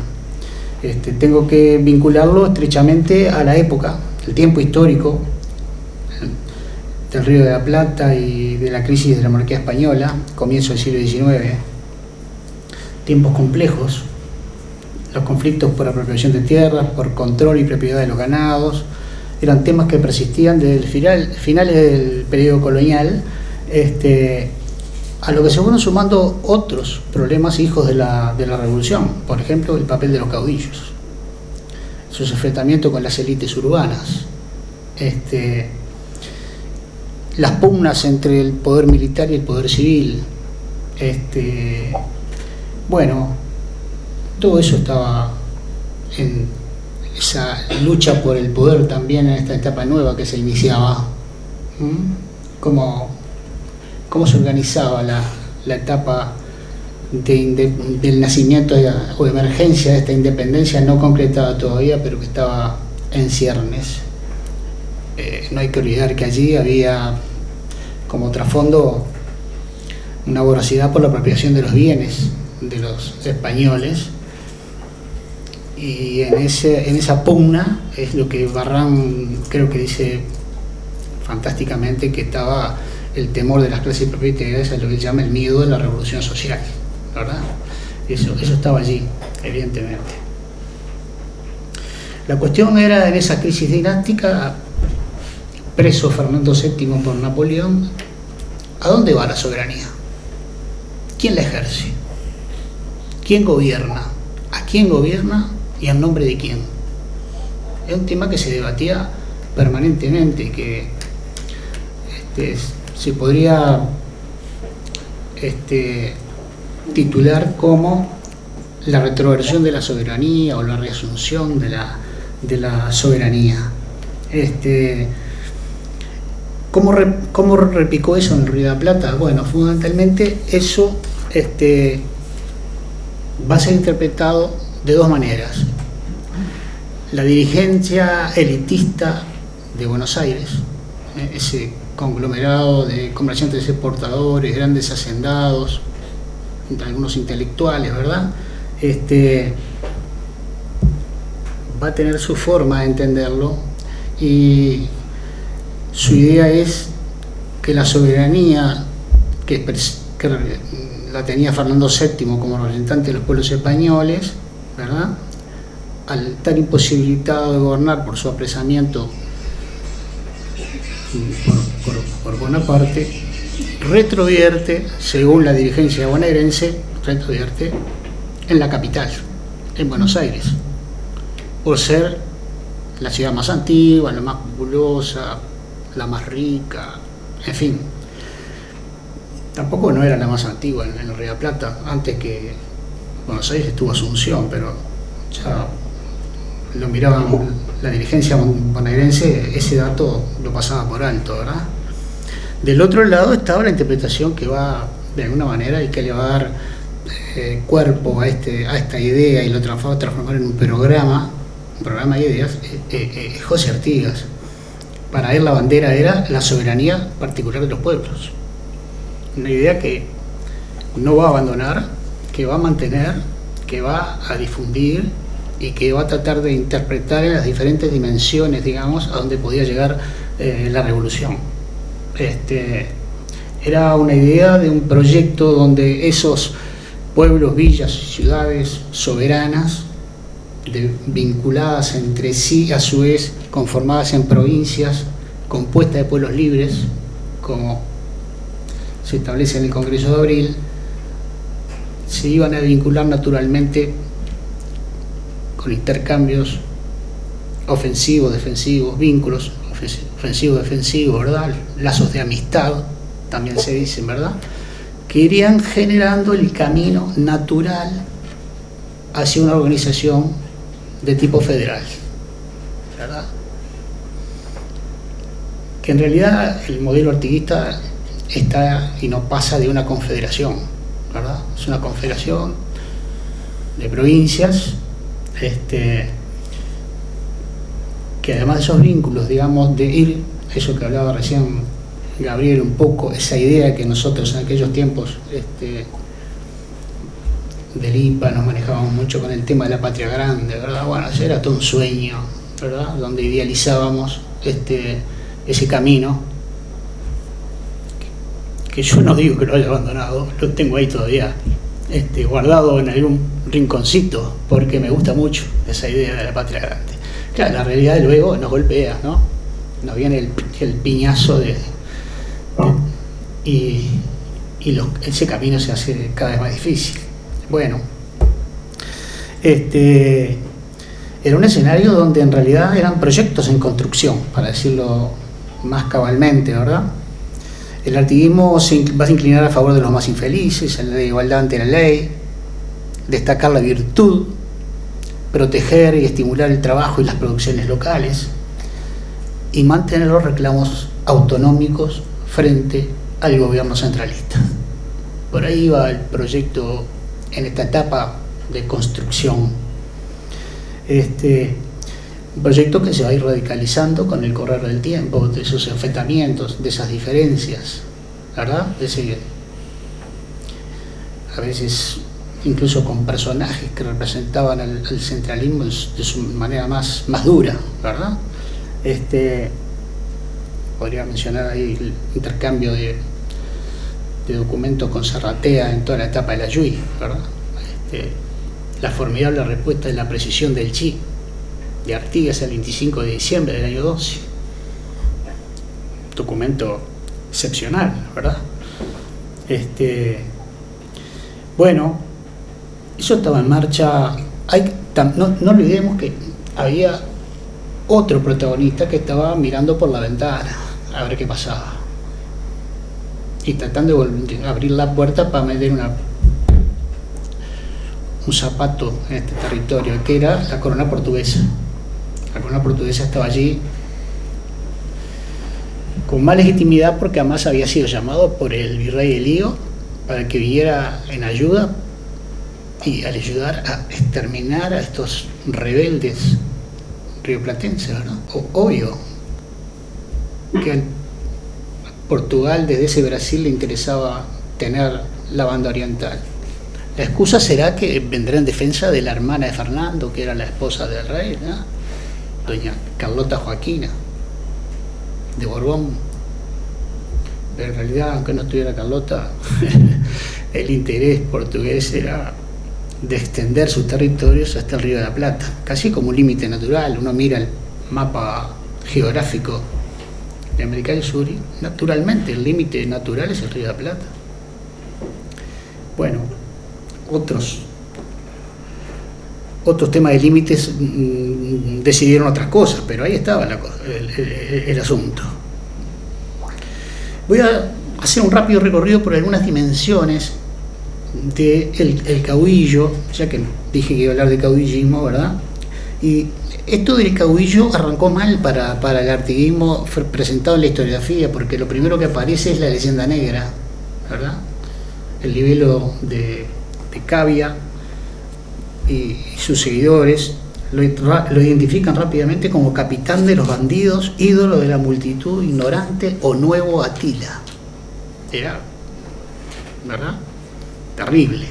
Tengo que vincularlo estrechamente a la época, el tiempo histórico del Río de la Plata y de la crisis de la monarquía española, comienzo del siglo XIX. Tiempos complejos, los conflictos por apropiación de tierras, por control y propiedad de los ganados, eran temas que persistían desde finales del periodo colonial, A lo que se fueron sumando otros problemas hijos de la revolución, por ejemplo, el papel de los caudillos, sus enfrentamientos con las élites urbanas, las pugnas entre el poder militar y el poder civil, bueno, todo eso estaba en esa lucha por el poder también en esta etapa nueva que se iniciaba. Cómo se organizaba la etapa del nacimiento o emergencia de esta independencia no concretada todavía, pero que estaba en ciernes. No hay que olvidar que allí había como trasfondo una voracidad por la apropiación de los bienes de los españoles, y en esa pugna es lo que Barrán creo que dice fantásticamente, que estaba el temor de las clases propietarias, a lo que él llama el miedo de la revolución social, ¿verdad? Eso estaba allí, evidentemente. La cuestión era, en esa crisis dinástica, preso Fernando VII por Napoleón, ¿a dónde va la soberanía? ¿Quién la ejerce? ¿Quién gobierna? ¿A quién gobierna y en nombre de quién? Es un tema que se debatía permanentemente, que se podría titular como la retroversión de la soberanía o la reasunción de la soberanía. ¿Cómo repicó eso en Río de la Plata? Bueno, fundamentalmente eso va a ser interpretado de dos maneras. La dirigencia elitista de Buenos Aires, ese conglomerado de comerciantes exportadores, grandes hacendados, algunos intelectuales, ¿verdad? Va a tener su forma de entenderlo, y su idea es que la soberanía que la tenía Fernando VII como representante de los pueblos españoles, ¿verdad?, al estar imposibilitado de gobernar por su apresamiento por Bonaparte, retrovierte, según la dirigencia bonaerense, retrovierte en la capital, en Buenos Aires, por ser la ciudad más antigua, la más populosa, la más rica, en fin. Tampoco no era la más antigua en el Río de la Plata. Antes que Buenos Aires estuvo Asunción, pero ya lo miraban la dirigencia bonaerense, ese dato lo pasaba por alto, ¿verdad? Del otro lado estaba la interpretación que va, de alguna manera, y que le va a dar cuerpo a esta idea y lo va a transformar en un programa de ideas, José Artigas. Para él la bandera era la soberanía particular de los pueblos. Una idea que no va a abandonar, que va a mantener, que va a difundir y que va a tratar de interpretar en las diferentes dimensiones, digamos, a donde podía llegar la revolución. Era una idea de un proyecto donde esos pueblos, villas, ciudades soberanas, vinculadas entre sí, a su vez conformadas en provincias, compuestas de pueblos libres, como se establece en el Congreso de Abril, se iban a vincular naturalmente con intercambios ofensivos, defensivos, vínculos ofensivos, defensivos, ¿verdad? Lazos de amistad, también se dicen, ¿verdad?, que irían generando el camino natural hacia una organización de tipo federal, ¿verdad? Que en realidad el modelo artiguista está y no pasa de una confederación, ¿verdad? Es una confederación de provincias, que además de esos vínculos, digamos, de ir, eso que hablaba recién Gabriel un poco, esa idea que nosotros en aquellos tiempos del IPA nos manejábamos mucho con el tema de la patria grande, ¿verdad? Bueno, ese era todo un sueño, ¿verdad?, donde idealizábamos ese camino, que yo no digo que lo haya abandonado, lo tengo ahí todavía guardado en algún rinconcito, porque me gusta mucho esa idea de la patria grande. Claro, la realidad y ese camino se hace cada vez más difícil. Bueno, era un escenario donde en realidad eran proyectos en construcción, para decirlo más cabalmente, ¿verdad? El artiguismo va a inclinar a favor de los más infelices, la igualdad ante la ley, destacar la virtud, proteger y estimular el trabajo y las producciones locales, y mantener los reclamos autonómicos frente al gobierno centralista. Por ahí va el proyecto en esta etapa de construcción. Un proyecto que se va a ir radicalizando con el correr del tiempo, de esos enfrentamientos, de esas diferencias, ¿verdad? A veces incluso con personajes que representaban al centralismo de su manera más dura, ¿verdad? Podría mencionar ahí el intercambio de documentos con Serratea en toda la etapa de la Yui, ¿verdad? La formidable respuesta de la precisión del Chi de Artigas el 25 de diciembre del año 12. Documento excepcional, ¿verdad? Bueno, eso estaba en marcha. No olvidemos que había otro protagonista que estaba mirando por la ventana a ver qué pasaba y tratando de abrir la puerta para meter un zapato en este territorio, que era la corona portuguesa. La corona portuguesa estaba allí con más legitimidad porque además había sido llamado por el virrey Elío para que viniera en ayuda y al ayudar a exterminar a estos rebeldes rioplatenses, ¿verdad? Obvio que a Portugal desde ese Brasil le interesaba tener la banda oriental. La excusa será que vendrá en defensa de la hermana de Fernando, que era la esposa del rey, ¿no? Doña Carlota Joaquina de Borbón. Pero en realidad, aunque no estuviera Carlota, el interés portugués era de extender sus territorios hasta el Río de la Plata, casi como un límite natural. Uno mira el mapa geográfico de América del Sur y naturalmente el límite natural es el Río de la Plata. Bueno, otros temas de límites decidieron otras cosas, pero ahí estaba el asunto. Voy a hacer un rápido recorrido por algunas dimensiones del caudillo, ya que dije que iba a hablar de caudillismo, ¿verdad? Y esto del caudillo arrancó mal para el artiguismo presentado en la historiografía, porque lo primero que aparece es la leyenda negra, ¿verdad? El libelo de Cavia y sus seguidores lo identifican rápidamente como capitán de los bandidos, ídolo de la multitud ignorante o nuevo Atila. Era, ¿verdad?, terrible.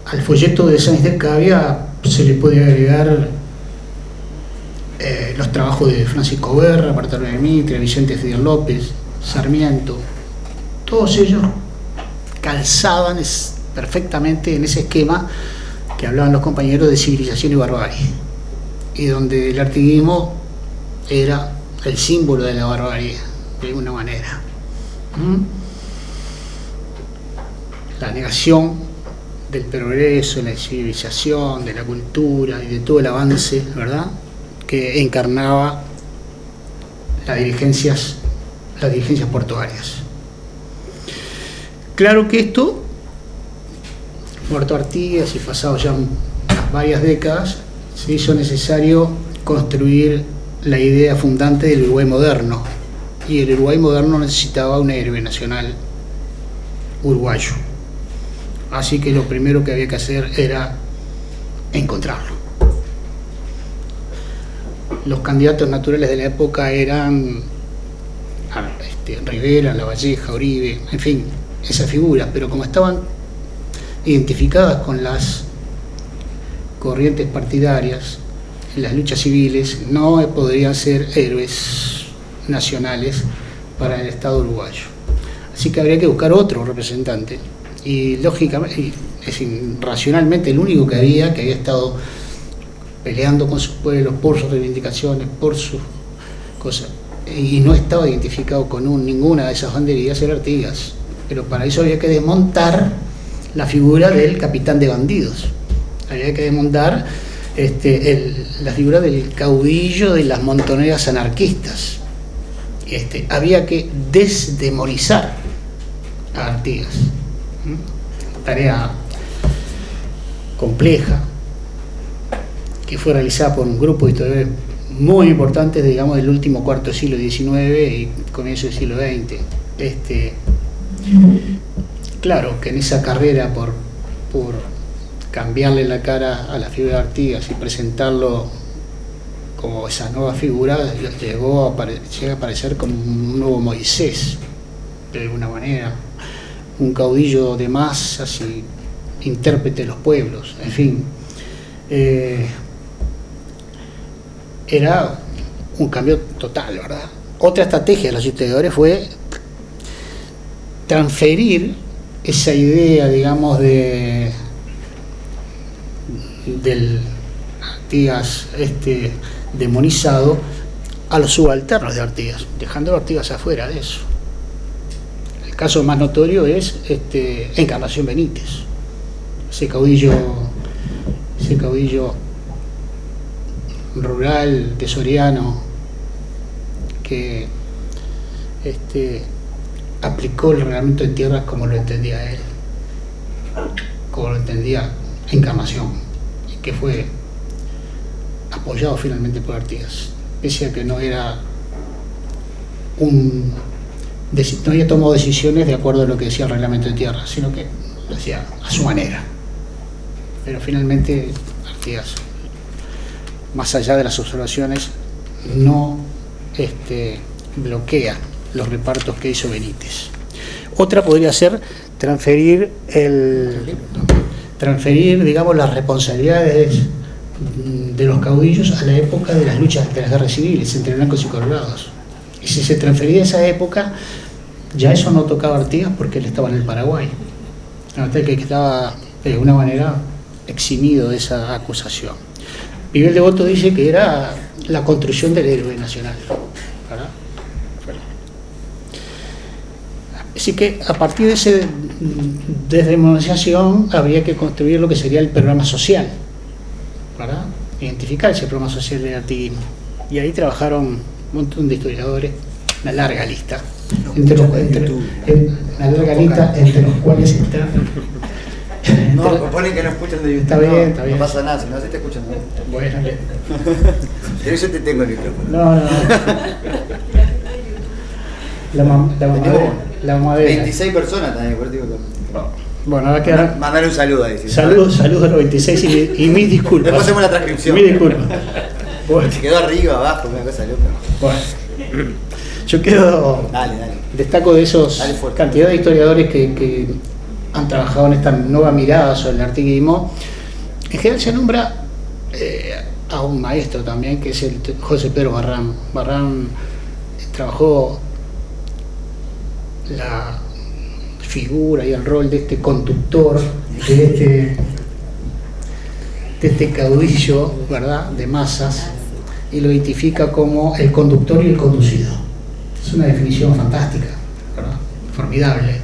Al folleto de Sáenz de Cavia se le puede agregar los trabajos de Francisco Guerra, Bartolomé Mitre, Vicente Fidel López, Sarmiento. Todos ellos calzaban perfectamente en ese esquema que hablaban los compañeros de civilización y barbarie, y donde el artiguismo era el símbolo de la barbarie, de alguna manera. La negación del progreso, de la civilización, de la cultura y de todo el avance, ¿verdad?, que encarnaba las dirigencias portuarias. Claro que esto, muerto Artigas y pasado ya varias décadas, se hizo necesario construir la idea fundante del Uruguay moderno, y el Uruguay moderno necesitaba un héroe nacional uruguayo. Así que lo primero que había que hacer era encontrarlo. Los candidatos naturales de la época eran Rivera, Lavalleja, Uribe, en fin, esas figuras, pero como estaban identificadas con las corrientes partidarias en las luchas civiles, no podrían ser héroes nacionales para el Estado uruguayo. Así que habría que buscar otro representante. Y lógicamente, racionalmente, el único que había estado peleando con sus pueblos por sus reivindicaciones, por sus cosas, y no estaba identificado con ninguna de esas banderías, era Artigas. Pero para eso había que desmontar la figura del capitán de bandidos, había que desmontar la figura del caudillo de las montoneras anarquistas. Había que desdemonizar a Artigas. Tarea compleja que fue realizada por un grupo de historiadores muy importantes, digamos, del último cuarto siglo XIX y comienzo del siglo XX. Claro que en esa carrera por cambiarle la cara a la figura de Artigas y presentarlo como esa nueva figura, llega a aparecer como un nuevo Moisés, de alguna manera, un caudillo de masas y intérprete de los pueblos, en fin. Era un cambio total, ¿verdad? Otra estrategia de los historiadores fue transferir esa idea, digamos, del Artigas demonizado a los subalternos de Artigas, dejando a Artigas afuera de eso. El caso más notorio es Encarnación Benítez, ese caudillo rural, tesoriano, que aplicó el reglamento de tierras como lo entendía él, como lo entendía Encarnación, y que fue apoyado finalmente por Artigas, pese a que no había tomado decisiones de acuerdo a lo que decía el reglamento de tierras, sino que lo hacía a su manera. Pero finalmente Artigas, más allá de las observaciones, no bloquea los repartos que hizo Benítez. Otra podría ser transferir, digamos, las responsabilidades de los caudillos a la época de las luchas de las guerras civiles entre blancos y colorados. Y si se transfería a esa época, ya eso no tocaba a Artigas porque él estaba en el Paraguay. Que estaba de alguna manera eximido de esa acusación. Miguel Devoto dice que era la construcción del héroe nacional, ¿verdad? Así que a partir de esa desdemonización habría que construir lo que sería el programa social, ¿verdad? Identificar ese programa social del artiguismo. Y ahí trabajaron un montón de historiadores, una larga lista, entre los cuales está... No, proponen que no escuchan de YouTube. Está bien. No pasa nada, si no se te escuchan. Bueno, Pero yo te tengo el micrófono. No. La mamadera. 26 personas también, por digo. Bueno, va a quedar... Mandar un saludo ahí. Saludos a los 26 y mis disculpas. Después hacemos la transcripción. Mis disculpas. Bueno. Se quedó arriba, abajo, una cosa loca. Bueno. Yo quedo... Dale. Destaco de esos cantidad de historiadores que han trabajado en esta nueva mirada sobre el artiguismo. En general se nombra a un maestro también, que es el José Pedro Barrán. Barrán trabajó la figura y el rol de este conductor, de este caudillo, ¿verdad?, de masas, y lo identifica como el conductor y el conducido. Es una definición fantástica, ¿verdad?, formidable.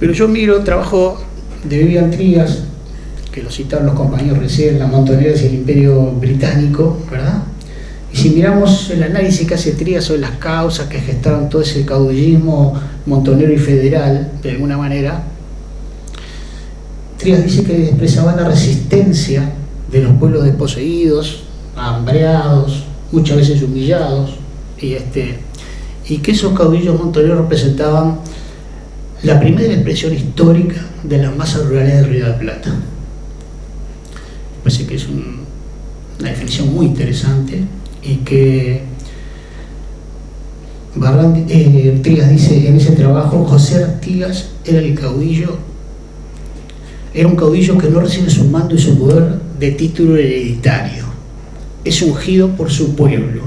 Pero yo miro el trabajo de Vivian Trías, que lo citaron los compañeros recién, las montoneras y el Imperio Británico, ¿verdad? Y si miramos el análisis que hace Trías sobre las causas que gestaron todo ese caudillismo montonero y federal, de alguna manera, Trías dice que expresaban la resistencia de los pueblos desposeídos, hambreados, muchas veces humillados, y que esos caudillos montoneros representaban la primera expresión histórica de las masas rurales de Río de la Plata. Me parece que es una definición muy interesante y que Artigas dice en ese trabajo: José Artigas era un caudillo que no recibe su mando y su poder de título hereditario, es ungido por su pueblo,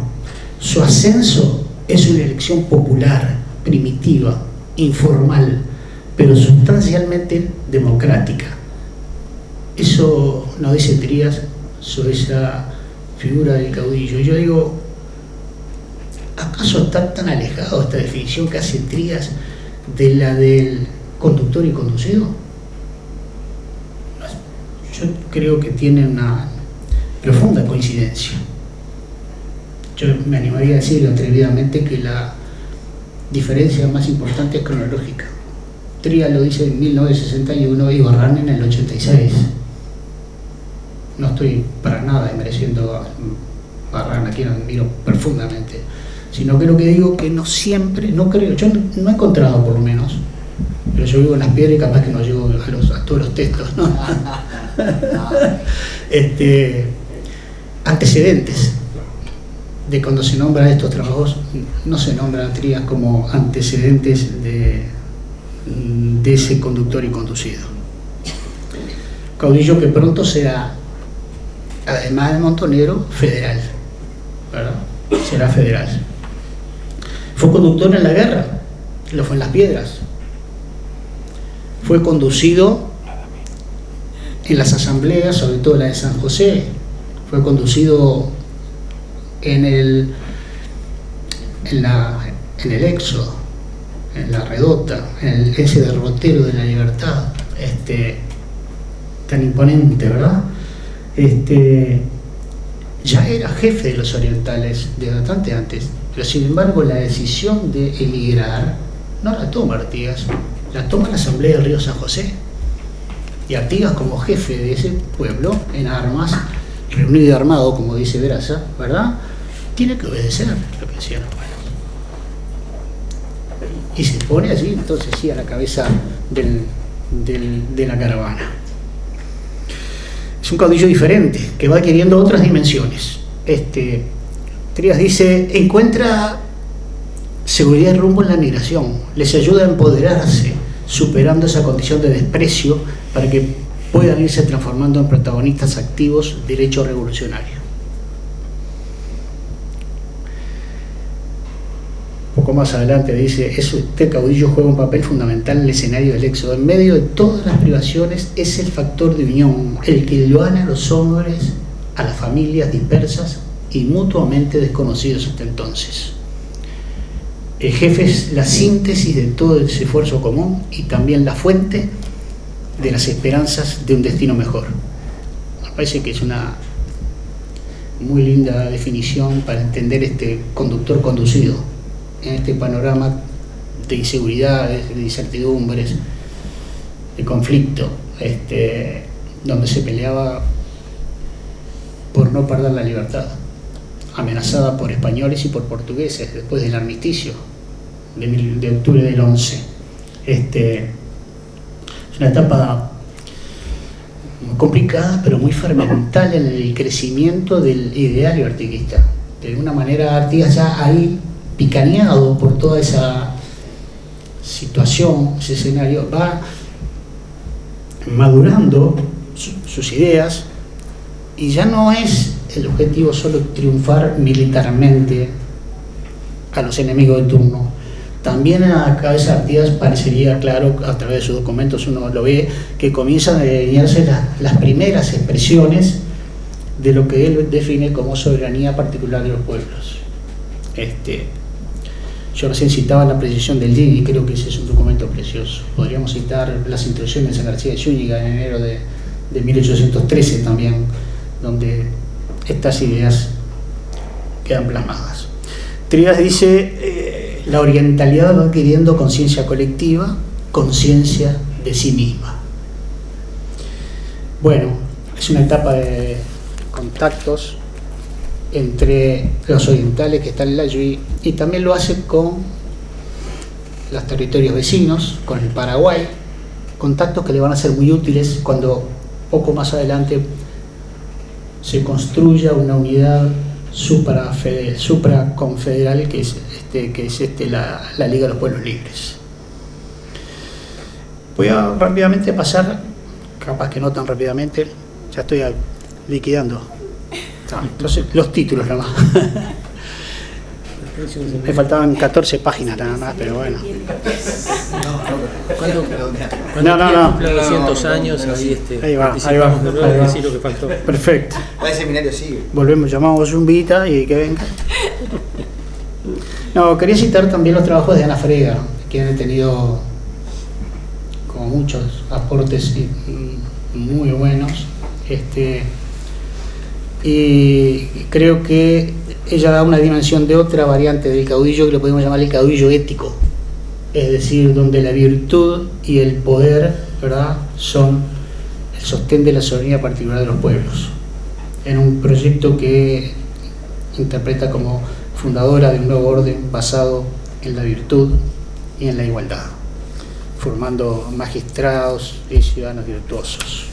su ascenso es una elección popular, primitiva, informal, pero sustancialmente democrática. Eso nos dice Trías sobre esa figura del caudillo. Yo digo, ¿acaso está tan alejado esta definición que hace Trías de la del conductor y conducido? Yo creo que tiene una profunda coincidencia. Yo me animaría a decir atrevidamente que la diferencia más importante es cronológica. Trías lo dice en 1961 y Barran en el 86. No estoy para nada desmereciendo a Barran, a quien admiro profundamente, sino que lo que digo que no siempre, no creo, yo no he encontrado por lo menos, pero yo vivo en Las Piedras y capaz que no llego a todos los textos, ¿no? Antecedentes de cuando se nombra estos trabajos, no se nombran Trías como antecedentes de ese conductor y conducido. Caudillo que pronto será, además de montonero, federal, ¿verdad? Será federal. Fue conductor en la guerra, lo fue en Las Piedras. Fue conducido en las asambleas, sobre todo la de San José. Fue conducido en el Éxodo, en la Redota, en ese derrotero de la libertad, tan imponente, ¿verdad? Ya era jefe de los orientales de bastante antes, pero sin embargo la decisión de emigrar no la toma Artigas, la toma la Asamblea del Río San José, y Artigas como jefe de ese pueblo en armas, reunido y armado, como dice Veraza, ¿verdad?, tiene que obedecer lo que decían los pueblos. Y se pone allí, entonces sí, a la cabeza de la caravana. Es un caudillo diferente, que va adquiriendo otras dimensiones. Trías dice, encuentra seguridad y rumbo en la migración, les ayuda a empoderarse, superando esa condición de desprecio para que puedan irse transformando en protagonistas activos del hecho revolucionario. Poco más adelante dice, este caudillo juega un papel fundamental en el escenario del éxodo. En medio de todas las privaciones es el factor de unión, el que lo a los hombres, a las familias dispersas y mutuamente desconocidos hasta entonces. El jefe es la síntesis de todo ese esfuerzo común y también la fuente de las esperanzas de un destino mejor. Me parece que es una muy linda definición para entender este conductor conducido en este panorama de inseguridades, de incertidumbres, de conflicto, donde se peleaba por no perder la libertad, amenazada por españoles y por portugueses después del armisticio de octubre del 11. Es una etapa muy complicada, pero muy fundamental en el crecimiento del ideario artiguista. De alguna manera Artigas ya ahí, picaneado por toda esa situación, ese escenario, va madurando sus ideas, y ya no es el objetivo solo triunfar militarmente a los enemigos de turno. También en la cabeza de Artigas parecería claro, a través de sus documentos uno lo ve, que comienzan a delinearse las primeras expresiones de lo que él define como soberanía particular de los pueblos. Yo recién citaba la precisión del Gini, y creo que ese es un documento precioso. Podríamos citar las introducciones de San García de Zúñiga en enero de 1813 también, donde estas ideas quedan plasmadas. Trías dice, la orientalidad va adquiriendo conciencia colectiva, conciencia de sí misma. Bueno, es una etapa de contactos entre los orientales que están en la Yui, y también lo hace con los territorios vecinos, con el Paraguay, contactos que le van a ser muy útiles cuando poco más adelante se construya una unidad supraconfederal que es la Liga de los Pueblos Libres. Voy a rápidamente pasar, capaz que no tan rápidamente, ya estoy liquidando. Entonces, los títulos nada más. Me faltaban 14 páginas nada más, pero bueno. No. 200 años, ahí va. Decir lo que faltó. Perfecto. El seminario sigue. Volvemos, llamamos Zumbita y que venga. No, quería citar también los trabajos de Ana Frega, que han tenido como muchos aportes muy buenos. Y creo que ella da una dimensión de otra variante del caudillo que lo podemos llamar el caudillo ético, es decir, donde la virtud y el poder, ¿verdad?, son el sostén de la soberanía particular de los pueblos, en un proyecto que interpreta como fundadora de un nuevo orden basado en la virtud y en la igualdad, formando magistrados y ciudadanos virtuosos.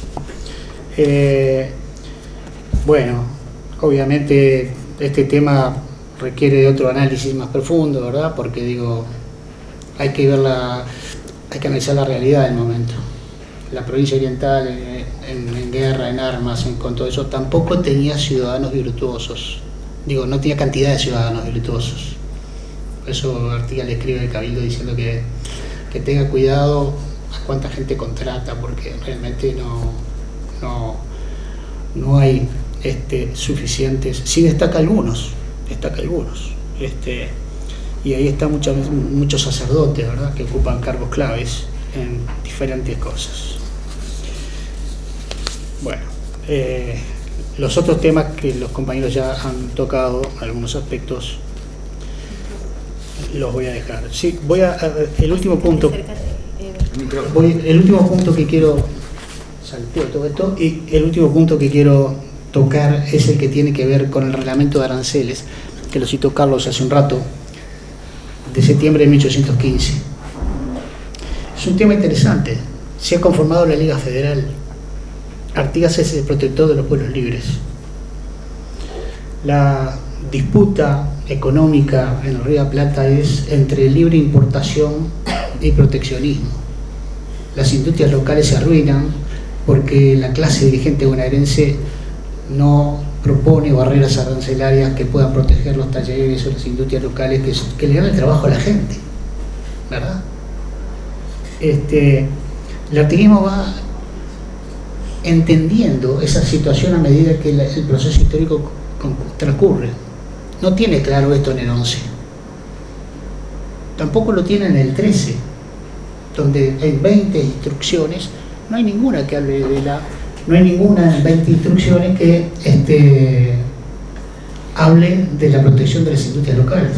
Bueno, obviamente este tema requiere de otro análisis más profundo, ¿verdad? Porque digo, hay que analizar la realidad del momento. La provincia oriental en guerra, en armas, con todo eso, tampoco tenía ciudadanos virtuosos. Digo, no tenía cantidad de ciudadanos virtuosos. Por eso Artigas le escribe al Cabildo diciendo que tenga cuidado a cuánta gente contrata, porque realmente no hay suficientes. Sí destaca algunos. Y ahí están muchos sacerdotes, ¿verdad?, que ocupan cargos claves en diferentes cosas. Bueno, los otros temas que los compañeros ya han tocado, algunos aspectos, los voy a dejar. Sí, el último punto que quiero, salteo todo esto, y el último punto que quiero tocar es el que tiene que ver con el reglamento de aranceles, que lo citó Carlos hace un rato, de septiembre de 1815. Es un tema interesante. Se ha conformado la Liga Federal. Artigas es el protector de los pueblos libres. La disputa económica en el Río de la Plata es entre libre importación y proteccionismo. Las industrias locales se arruinan porque la clase dirigente bonaerense no propone barreras arancelarias que puedan proteger los talleres o las industrias locales que le dan el trabajo a la gente, ¿verdad? El artiguismo va entendiendo esa situación a medida que el proceso histórico transcurre. No tiene claro esto en el 11, tampoco lo tiene en el 13, donde hay 20 instrucciones, no hay ninguna que hable no hay ninguna en 20 instrucciones que hable de la protección de las industrias locales.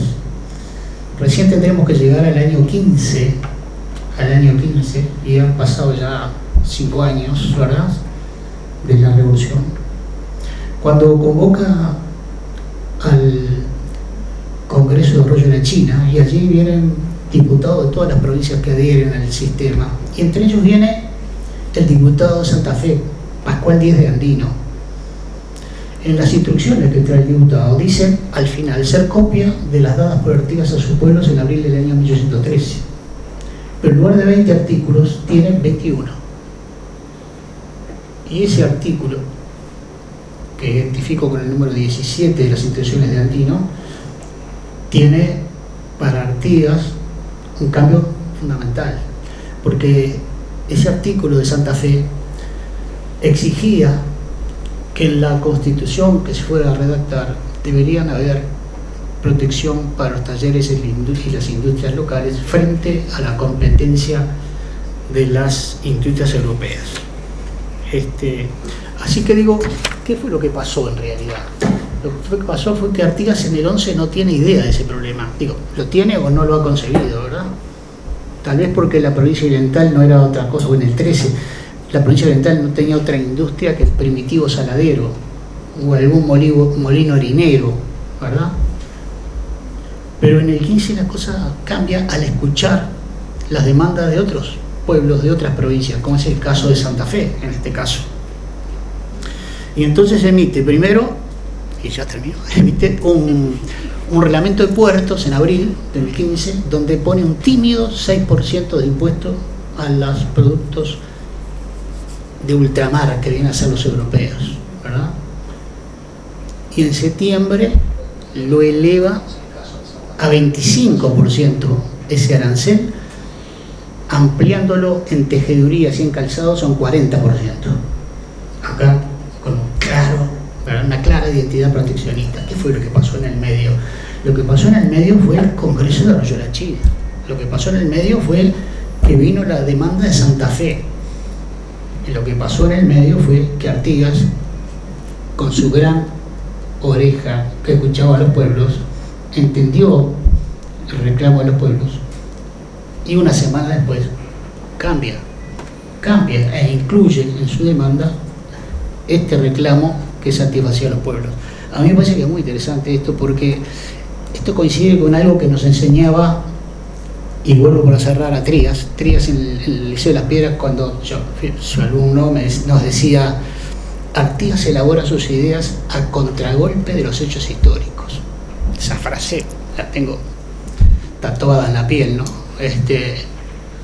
Recién tendremos que llegar al año 15, y han pasado ya 5 años, ¿verdad?, de la revolución, cuando convoca al Congreso de Arroyo de la China, y allí vienen diputados de todas las provincias que adhieren al sistema, y entre ellos viene el diputado de Santa Fe, Pascual Díez de Andino. En las instrucciones que trae el diputado dice al final ser copia de las dadas por Artigas a sus pueblos en abril del año 1813, pero en lugar de 20 artículos tiene 21, y ese artículo, que identifico con el número 17 de las instrucciones de Andino, tiene para Artigas un cambio fundamental, porque ese artículo de Santa Fe exigía que en la Constitución que se fuera a redactar deberían haber protección para los talleres y las industrias locales frente a la competencia de las industrias europeas. Así que digo, ¿qué fue lo que pasó en realidad? Lo que pasó fue que Artigas en el 11 no tiene idea de ese problema. Digo, lo tiene o no lo ha concebido, ¿verdad? Tal vez porque la provincia oriental no era otra cosa, o en el 13 la provincia oriental no tenía otra industria que el primitivo saladero o algún molino harinero, ¿verdad? Pero en el 15 la cosa cambia al escuchar las demandas de otros pueblos de otras provincias, como es el caso de Santa Fe, en este caso. Y entonces emite primero, y ya termino, emite un reglamento de puertos en abril del 15, donde pone un tímido 6% de impuesto a los productos de ultramar que vienen a ser los europeos, ¿verdad? Y en septiembre lo eleva a 25% ese arancel, ampliándolo en tejedurías y en calzados a un 40%. Acá, con claro, ¿verdad?, una clara identidad proteccionista. ¿Qué fue lo que pasó en el medio? Lo que pasó en el medio fue el Congreso de Arroyo la China. Lo que pasó en el medio fue que vino la demanda de Santa Fe. Y lo que pasó en el medio fue que Artigas, con su gran oreja que escuchaba a los pueblos, entendió el reclamo de los pueblos y una semana después cambia e incluye en su demanda este reclamo que satisfacía a los pueblos. A mí me parece que es muy interesante esto, porque esto coincide con algo que nos enseñaba, y vuelvo para cerrar, a Trías en el Liceo de las Piedras, cuando yo, su alumno, nos decía: Artigas elabora sus ideas a contragolpe de los hechos históricos. Esa frase la tengo tatuada en la piel, ¿no?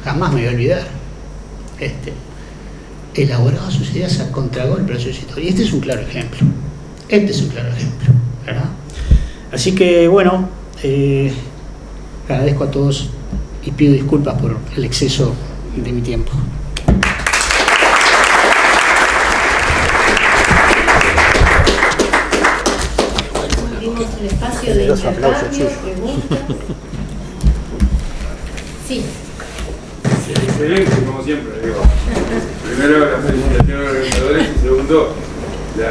Jamás me voy a olvidar. Elaboraba sus ideas a contragolpe de los hechos históricos. Y este es un claro ejemplo. ¿Verdad? Así que, bueno, agradezco a todos y pido disculpas por el exceso de mi tiempo. Abrimos un espacio de intercambio, preguntas. Sí. Excelente, como siempre, digo. Primero, la felicitación a los organizadores y segundo, la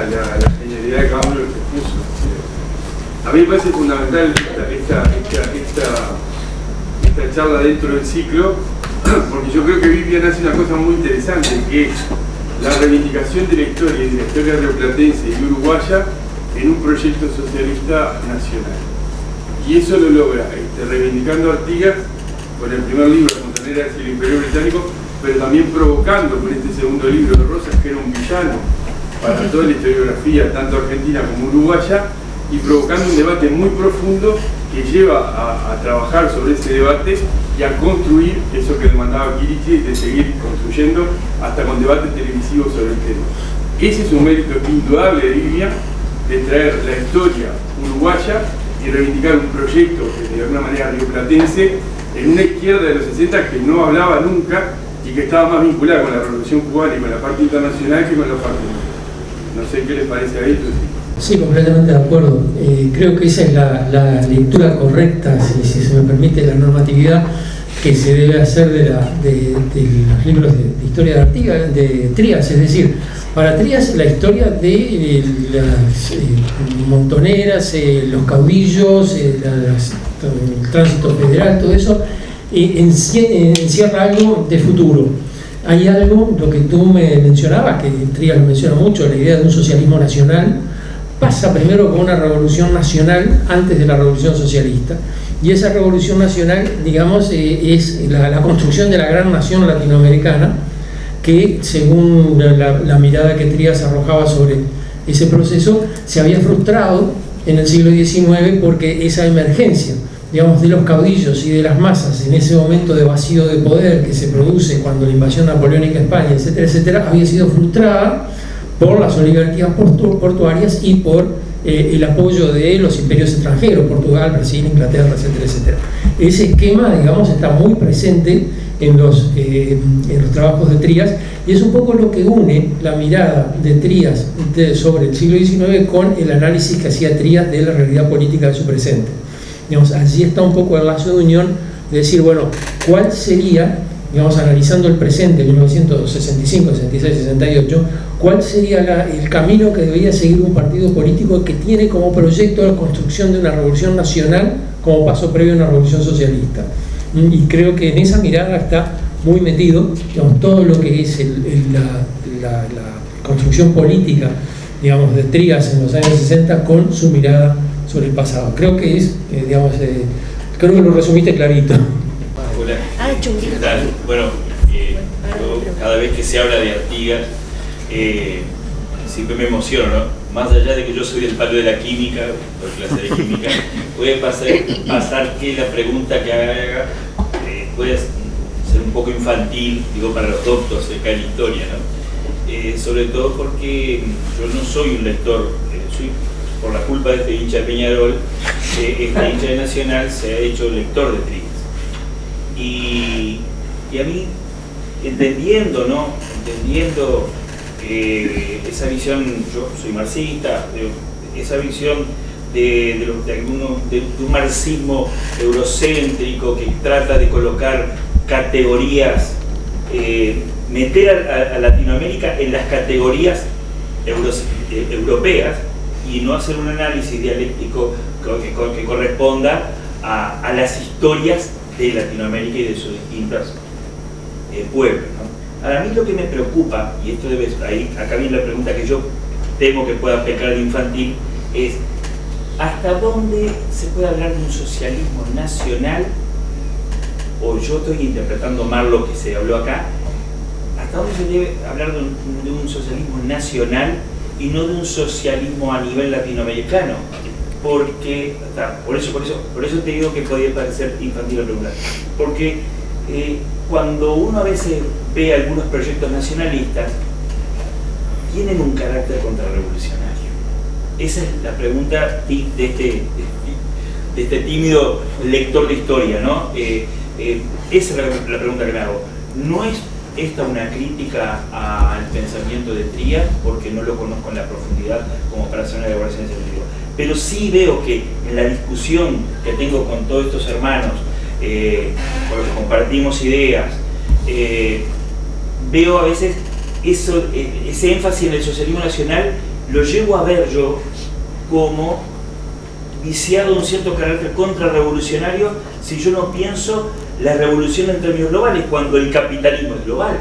genialidad de cada uno de los que puso. A mí me parece fundamental esta charla dentro del ciclo, porque yo creo que Vivian hace una cosa muy interesante, que es la reivindicación de la historia y de la historia rioplatense y uruguaya en un proyecto socialista nacional. Y eso lo logra reivindicando a Artigas con el primer libro, La Montanera hacia el Imperio Británico, pero también provocando con este segundo libro de Rosas, que era un villano para toda la historiografía, tanto argentina como uruguaya, y provocando un debate muy profundo que lleva a trabajar sobre ese debate y a construir eso que demandaba Quiriche, de seguir construyendo hasta con debates televisivos sobre el tema. Ese es un mérito indudable de Vivian, de traer la historia uruguaya y reivindicar un proyecto que de alguna manera rioplatense en una izquierda de los 60 que no hablaba nunca y que estaba más vinculada con la Revolución Cubana y con la parte internacional que con los partidos. No sé qué les parece a esto. Sí, completamente de acuerdo. Creo que esa es la lectura correcta, si se me permite la normatividad, que se debe hacer de los libros de historia de Artigas, de Trías. Es decir, para Trías la historia de las montoneras, los caudillos, el tránsito federal, todo eso, encierra algo de futuro. Hay algo, lo que tú me mencionabas, que Trías lo menciona mucho, la idea de un socialismo nacional, pasa primero con una revolución nacional antes de la revolución socialista, y esa revolución nacional, digamos, es la construcción de la gran nación latinoamericana, que según la mirada que Trías arrojaba sobre ese proceso, se había frustrado en el siglo XIX porque esa emergencia, digamos, de los caudillos y de las masas en ese momento de vacío de poder que se produce cuando la invasión napoleónica a España, etcétera, etcétera, había sido frustrada por las oligarquías portuarias y por el apoyo de los imperios extranjeros, Portugal, Brasil, Inglaterra, etcétera, etcétera. Ese esquema, digamos, está muy presente en los trabajos de Trías, y es un poco lo que une la mirada de Trías sobre el siglo XIX con el análisis que hacía Trías de la realidad política de su presente. Digamos, allí está un poco el lazo de unión de decir, bueno, ¿cuál sería, digamos, analizando el presente, 1965, 66, 68, cuál sería el camino que debería seguir un partido político que tiene como proyecto la construcción de una revolución nacional como paso previo a una revolución socialista? Y creo que en esa mirada está muy metido, digamos, todo lo que es la construcción política, digamos, de Trías en los años 60 con su mirada sobre el pasado. Creo que es, digamos, creo que lo resumiste clarito. Hola. ¿Qué tal? Bueno, yo, cada vez que se habla de Artigas, siempre me emociono, ¿no? Más allá de que yo soy del palo de la química, por clase de química, voy a pasar que la pregunta que haga puede ser un poco infantil, digo, para los doctos acá en historia, ¿no? Sobre todo porque yo no soy un lector, soy, por la culpa de este hincha de Peñarol, este hincha de Nacional se ha hecho lector de Trías. Y a mí, entendiendo esa visión, yo soy marxista, esa visión de un marxismo eurocéntrico que trata de colocar categorías, meter a Latinoamérica en las categorías europeas y no hacer un análisis dialéctico que corresponda a las historias de Latinoamérica y de sus distintos pueblos, ¿no? Ahora, a mí lo que me preocupa, y esto acá viene la pregunta que yo temo que pueda pecar de infantil, es ¿hasta dónde se puede hablar de un socialismo nacional? O yo estoy interpretando mal lo que se habló acá. ¿Hasta dónde se debe hablar de un socialismo nacional y no de un socialismo a nivel latinoamericano? Porque, por eso te digo que podría parecer infantil la pregunta. Porque cuando uno a veces ve algunos proyectos nacionalistas, tienen un carácter contrarrevolucionario. Esa es la pregunta de este tímido lector de historia, ¿no? Esa es la pregunta que me hago. ¿No es esta una crítica al pensamiento de Trías? Porque no lo conozco en la profundidad como para hacer una elaboración en ese sentido. Pero sí veo que en la discusión que tengo con todos estos hermanos, con los que compartimos ideas, veo a veces ese énfasis en el socialismo nacional, lo llevo a ver yo como viciado de un cierto carácter contrarrevolucionario si yo no pienso la revolución en términos globales, cuando el capitalismo es global.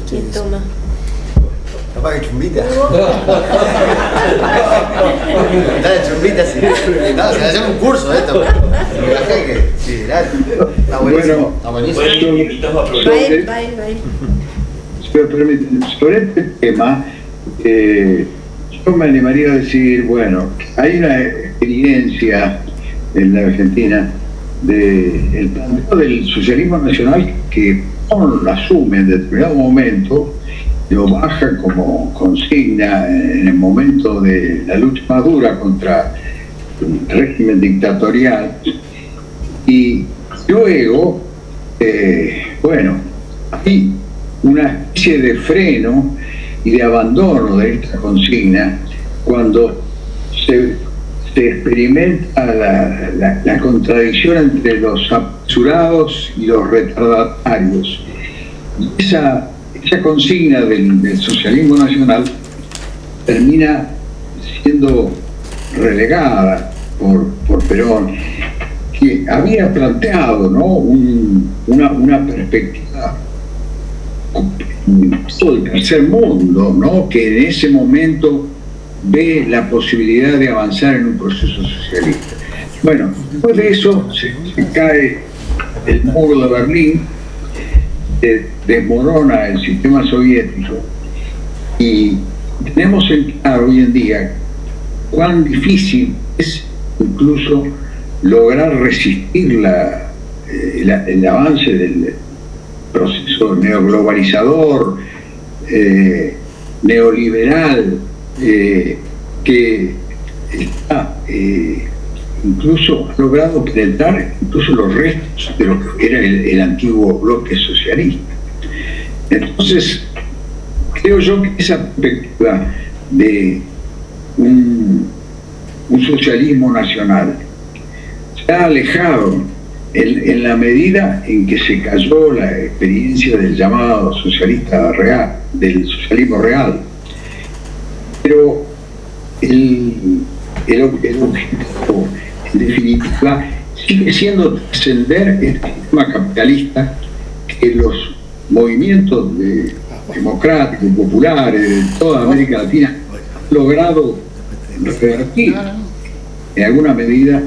¿Quién toma? Capaz que Chumbita. Dale, Chumbita, sí. No, se hacemos un curso de esto. Sí, dale. Está buenísimo. Está buenísimo. Va él. Si me permiten, sobre este tema, yo me animaría a decir, bueno, hay una experiencia en la Argentina del planteo del socialismo nacional que no lo asume en determinado momento, lo baja como consigna en el momento de la lucha más dura contra el régimen dictatorial, y luego, bueno, hay una especie de freno y de abandono de esta consigna cuando se experimenta la contradicción entre los apresurados y los retardatarios. Esa consigna del socialismo nacional termina siendo relegada por Perón, que había planteado, ¿no?, una perspectiva todo el tercer mundo, ¿no?, que en ese momento ve la posibilidad de avanzar en un proceso socialista. Bueno, después de eso se cae el muro de Berlín, desmorona el sistema soviético, y tenemos en claro hoy en día cuán difícil es incluso lograr resistir el avance del proceso neoglobalizador, neoliberal, que está incluso ha logrado penetrar incluso los restos de lo que era el antiguo bloque socialista. Entonces, creo yo que esa perspectiva de un socialismo nacional se ha alejado en la medida en que se cayó la experiencia del llamado socialista real, del socialismo real. Pero el objetivo, en definitiva, sigue siendo trascender este sistema capitalista que los movimientos democráticos, populares de toda América Latina han logrado revertir en alguna medida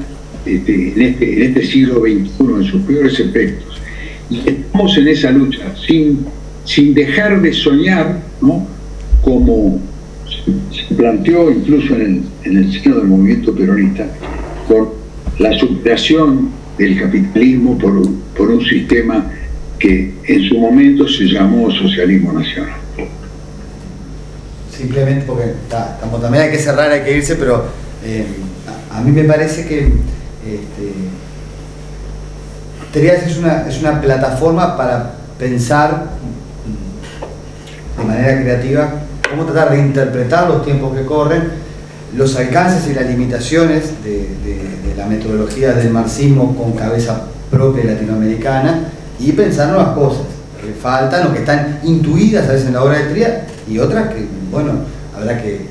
en este siglo XXI, en sus peores efectos. Y estamos en esa lucha, sin dejar de soñar, ¿no?, como se planteó incluso en el seno del movimiento peronista, con la superación del capitalismo por un sistema que en su momento se llamó socialismo nacional. Simplemente porque como también hay que cerrar, hay que irse, pero a mí me parece que Trías es una plataforma para pensar de manera creativa cómo tratar de interpretar los tiempos que corren, los alcances y las limitaciones de la metodología del marxismo con cabeza propia latinoamericana y pensar nuevas cosas que faltan o que están intuidas a veces en la obra de Trías y otras que, bueno, habrá que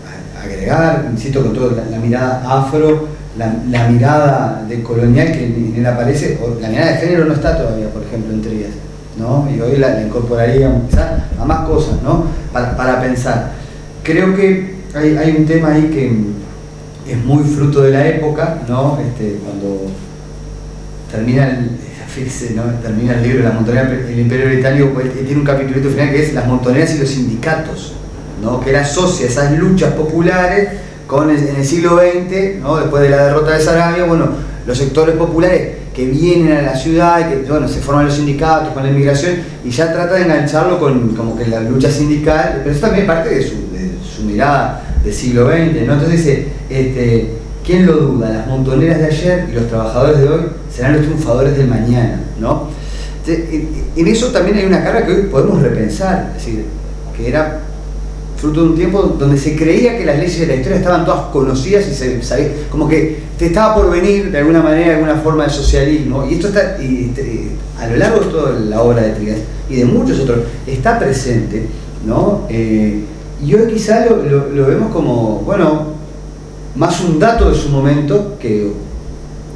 agregar, insisto, con toda la mirada afro, la mirada de colonial que en él aparece, o la mirada de género no está todavía, por ejemplo, en Trías, ¿no? Y hoy la incorporaríamos quizás a más cosas, ¿no? Para pensar. Creo que hay un tema ahí que es muy fruto de la época, ¿no? Cuando termina el libro de las montoneras del Imperio Británico, pues, tiene un capitulito final que es las montoneras y los sindicatos, ¿no? Que él asocia esas luchas populares con en el siglo XX, ¿no? Después de la derrota de Sarabia, bueno, los sectores populares que vienen a la ciudad y que, bueno, se forman los sindicatos con la inmigración y ya trata de engancharlo con como que la lucha sindical, pero eso también es parte de su mirada del siglo XX, ¿no? Entonces dice, ¿quién lo duda? Las montoneras de ayer y los trabajadores de hoy serán los triunfadores del mañana, ¿no? Entonces, en eso también hay una carga que hoy podemos repensar, es decir, que era fruto de un tiempo donde se creía que las leyes de la historia estaban todas conocidas y se sabía, como que te estaba por venir de alguna manera, de alguna forma de socialismo, y esto está a lo largo de toda la obra de Trías y de muchos otros, está presente, ¿no? Y hoy quizá lo vemos como, bueno, más un dato de su momento que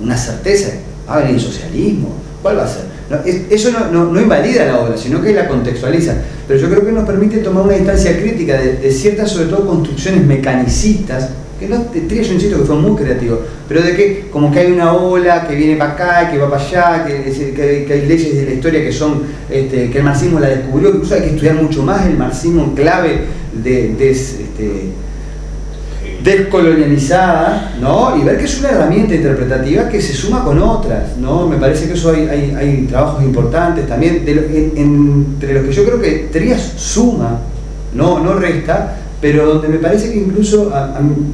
una certeza. ¿Va a venir el socialismo? ¿Cuál va a ser? No, eso no invalida la obra, sino que la contextualiza. Pero yo creo que nos permite tomar una distancia crítica de ciertas, sobre todo, construcciones mecanicistas, que no, Trías, yo insisto que fue muy creativo, pero de que como que hay una ola que viene para acá y que va para allá, que hay leyes de la historia que son, que el marxismo la descubrió, incluso hay que estudiar mucho más el marxismo en clave descolonializada, ¿no? Y ver que es una herramienta interpretativa que se suma con otras, ¿no? Me parece que eso hay trabajos importantes también, entre los que yo creo que Trías suma, no resta, pero donde me parece que incluso,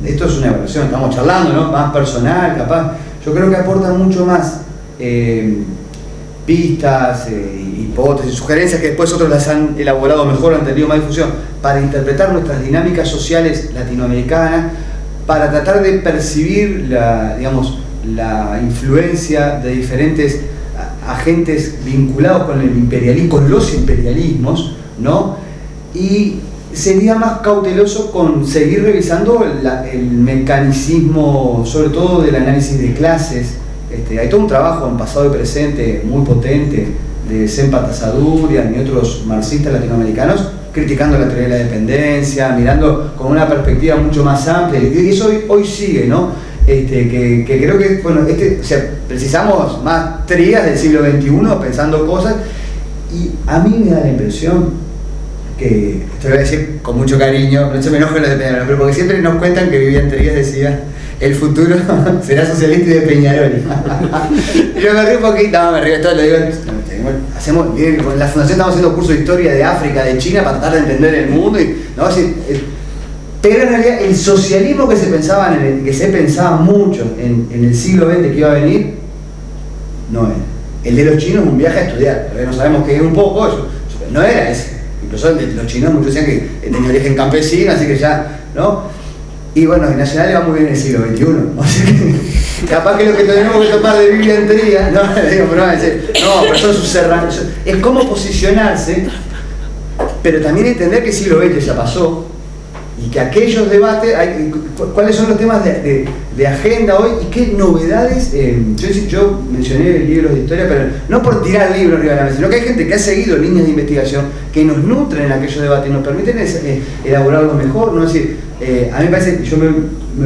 esto es una evaluación, estamos charlando, ¿no? Más personal, capaz, yo creo que aporta mucho más pistas, hipótesis, sugerencias que después otros las han elaborado mejor, han tenido más difusión, para interpretar nuestras dinámicas sociales latinoamericanas, para tratar de percibir la influencia de diferentes agentes vinculados con el imperialismo, con los imperialismos, ¿no? Y sería más cauteloso con seguir revisando el mecanicismo, sobre todo del análisis de clases. Hay todo un trabajo en pasado y presente muy potente de Sempa Tasadurian y otros marxistas latinoamericanos criticando la teoría de la dependencia, mirando con una perspectiva mucho más amplia, y eso hoy sigue, ¿no? Que creo que, bueno, o sea, precisamos más Trías del siglo XXI pensando cosas, y a mí me da la impresión que, esto lo voy a decir con mucho cariño, no se me enojen los de Peñarol, pero porque siempre nos cuentan que Vivian Trías decía: el futuro será socialista y de Peñarol. Yo me río un poquito, no, me río todo, lo digo. Con la fundación estamos haciendo cursos de historia de África, de China, para tratar de entender el mundo. Pero en realidad el socialismo que se pensaba mucho en el siglo XX que iba a venir, no era. El de los chinos es un viaje a estudiar, todavía no sabemos qué es un poco, no era ese. Incluso los chinos muchos decían que tenía origen campesino, así que ya, ¿no? Y bueno, el Nacional le va muy bien en el siglo XXI. O sea que, capaz que lo que tenemos que tomar de Vivian Trías, no, digo, pero son sus herramientas. Es cómo posicionarse, pero también entender que el siglo XX ya pasó y que aquellos debates, cuáles son los temas de agenda hoy y qué novedades. Yo mencioné libros de historia, pero no por tirar libros arriba de la mesa, sino que hay gente que ha seguido líneas de investigación que nos nutren en aquellos debates y nos permiten elaborarlos mejor, ¿no? Es decir, a mí me parece que yo me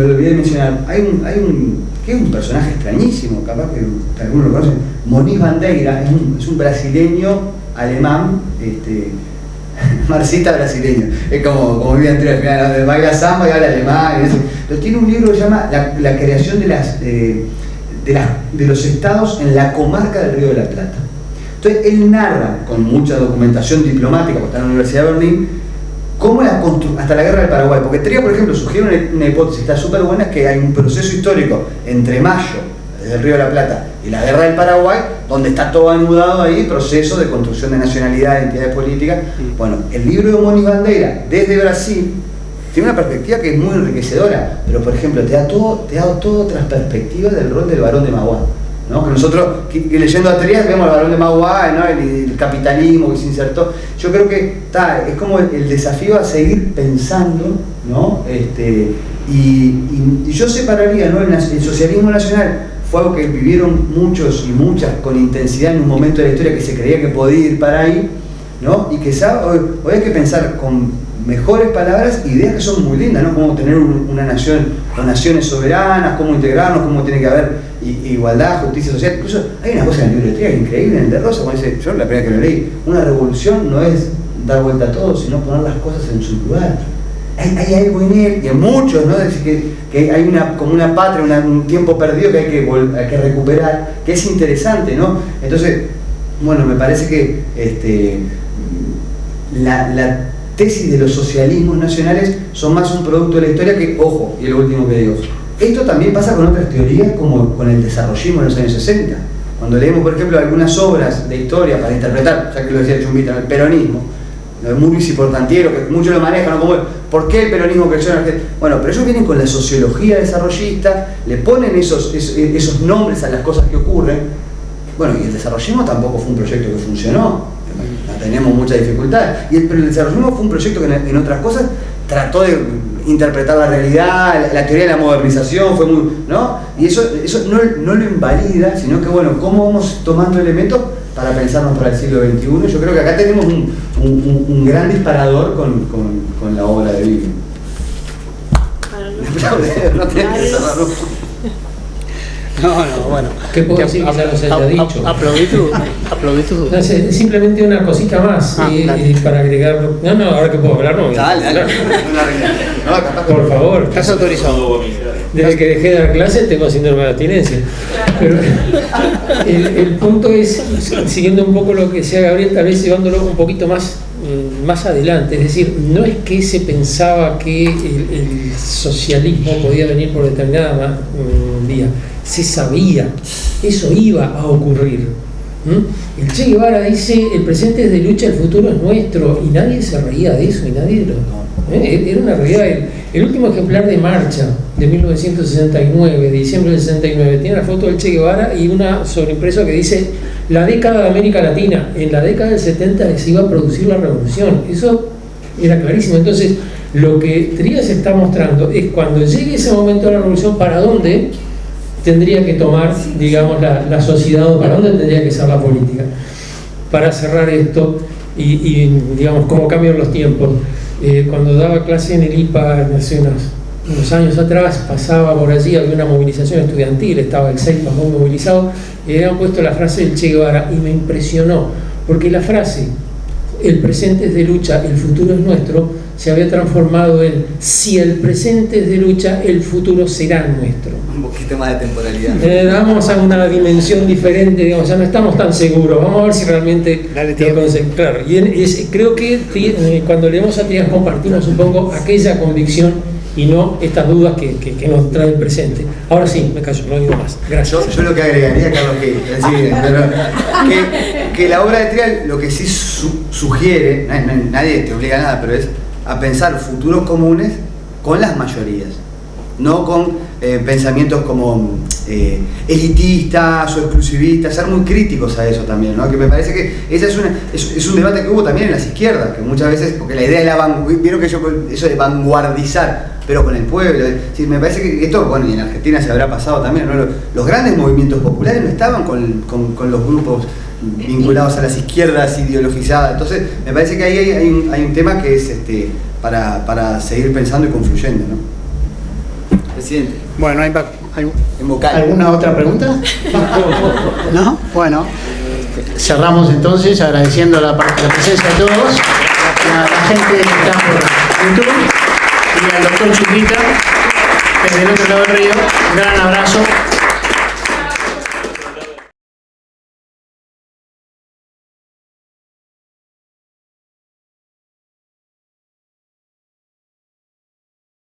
olvidé de mencionar, hay un personaje extrañísimo, capaz que algunos lo conocen, Moniz Bandeira, es un brasileño alemán, marxista brasileño, es como vive entre al final, baila samba y habla alemán, pero tiene un libro que se llama La creación de los estados en la comarca del Río de la Plata. Entonces él narra, con mucha documentación diplomática, porque está en la Universidad de Berlín, cómo hasta la guerra del Paraguay, porque Trías, por ejemplo, sugiere una hipótesis, está súper buena, es que hay un proceso histórico entre Mayo, desde el Río de la Plata y la Guerra del Paraguay, donde está todo anudado ahí, proceso de construcción de nacionalidad, de identidades políticas. Bueno, el libro de Moni Bandeira, desde Brasil, tiene una perspectiva que es muy enriquecedora, pero por ejemplo, te da todo otras perspectivas del rol del Barón de Mauá, ¿no? Que nosotros, que leyendo a Trías, vemos al Barón de Mauá, ¿no? el capitalismo que se insertó. Yo creo que es como el desafío a seguir pensando, ¿no? Y yo separaría, ¿no? El socialismo nacional fue algo que vivieron muchos y muchas con intensidad en un momento de la historia que se creía que podía ir para ahí, ¿no? Y que hoy hay que pensar con mejores palabras, ideas que son muy lindas, ¿no? Cómo tener una nación o naciones soberanas, cómo integrarnos, cómo tiene que haber igualdad, justicia social. Incluso hay una cosa en el libro de Trías increíble, en el de Rosa, cuando dice, yo la primera que lo leí, una revolución no es dar vuelta a todo, sino poner las cosas en su lugar. Hay algo en él, y en muchos, ¿no? Es decir, que hay como una patria, un tiempo perdido que hay que recuperar, que es interesante, ¿no? Entonces, bueno, me parece que la tesis de los socialismos nacionales son más un producto de la historia que, ojo, y lo último que digo, esto también pasa con otras teorías como con el desarrollismo en los años 60. Cuando leemos, por ejemplo, algunas obras de historia para interpretar, ya que lo decía Chumbita, el peronismo, muy importantiero, que muchos lo manejan, ¿no? Como, ¿por qué el peronismo creció en Argentina? Bueno, pero ellos vienen con la sociología desarrollista, le ponen esos nombres a las cosas que ocurren. Bueno, y el desarrollismo tampoco fue un proyecto que funcionó. Tenemos muchas dificultades, pero el desarrollismo fue un proyecto que en otras cosas trató de interpretar la realidad, la teoría de la modernización fue muy, ¿no? Y eso no lo invalida, sino que bueno, cómo vamos tomando elementos para pensarnos para el siglo XXI. Yo creo que acá tenemos un gran disparador con la obra de Biblia. No, bueno. ¿Qué puedo decir que ya no se haya dicho? Aplaudí tu. No, simplemente una cosita más para agregar. No, ahora que puedo hablar, no. Dale. Por favor. Estás autorizado. Desde que dejé de dar clases tengo síndrome de abstinencia. Pero el punto es, siguiendo un poco lo que decía Gabriel, tal vez llevándolo un poquito más adelante, es decir, no es que se pensaba que el socialismo podía venir por determinada vía, se sabía, eso iba a ocurrir. El Che Guevara dice, el presente es de lucha, el futuro es nuestro, y nadie se reía de eso, y nadie era una realidad. El último ejemplar de Marcha de 1969, de diciembre del 69, tiene la foto del Che Guevara y una sobreimpreso que dice la década de América Latina. En la década del 70 se iba a producir la revolución, eso era clarísimo. Entonces, lo que Trías está mostrando es cuando llegue ese momento de la revolución, para dónde tendría que tomar, digamos, la sociedad, o para dónde tendría que ser la política. Para cerrar esto, y digamos, cómo cambian los tiempos. Cuando daba clase en el IPA hace unos años atrás, pasaba por allí, había una movilización estudiantil, estaba el CEIPA muy movilizado, y habían puesto la frase del Che Guevara, y me impresionó, porque la frase, el presente es de lucha, el futuro es nuestro, se había transformado en, si el presente es de lucha, el futuro será nuestro. Un poquito más de temporalidad. Damos a una dimensión diferente, digamos, ya no estamos tan seguros, vamos a ver si realmente lo conseguimos. Claro, y creo que cuando leemos a Trías compartimos un poco aquella convicción y no estas dudas que nos trae el presente. Ahora sí, me callo, no digo más. Gracias. Yo lo que agregaría, Carlos, que la obra de Trías lo que sí sugiere, nadie te obliga a nada, pero es a pensar futuros comunes con las mayorías, no con pensamientos como elitistas o exclusivistas, ser muy críticos a eso también, ¿no? Que me parece que ese es un debate que hubo también en las izquierdas, que muchas veces, porque la idea de vieron que eso de vanguardizar, pero con el pueblo, sí, me parece que esto, bueno, y en Argentina se habrá pasado también, ¿no? Los grandes movimientos populares no estaban con los grupos vinculados a las izquierdas ideologizadas. Entonces me parece que ahí hay un tema que es para seguir pensando y confluyendo, ¿no? Presidente. Bueno, ¿hay alguna otra pregunta? ¿No? Bueno, cerramos entonces agradeciendo la presencia de todos, a la gente que está por YouTube y al doctor Chumbita desde el otro lado del río. Un gran abrazo.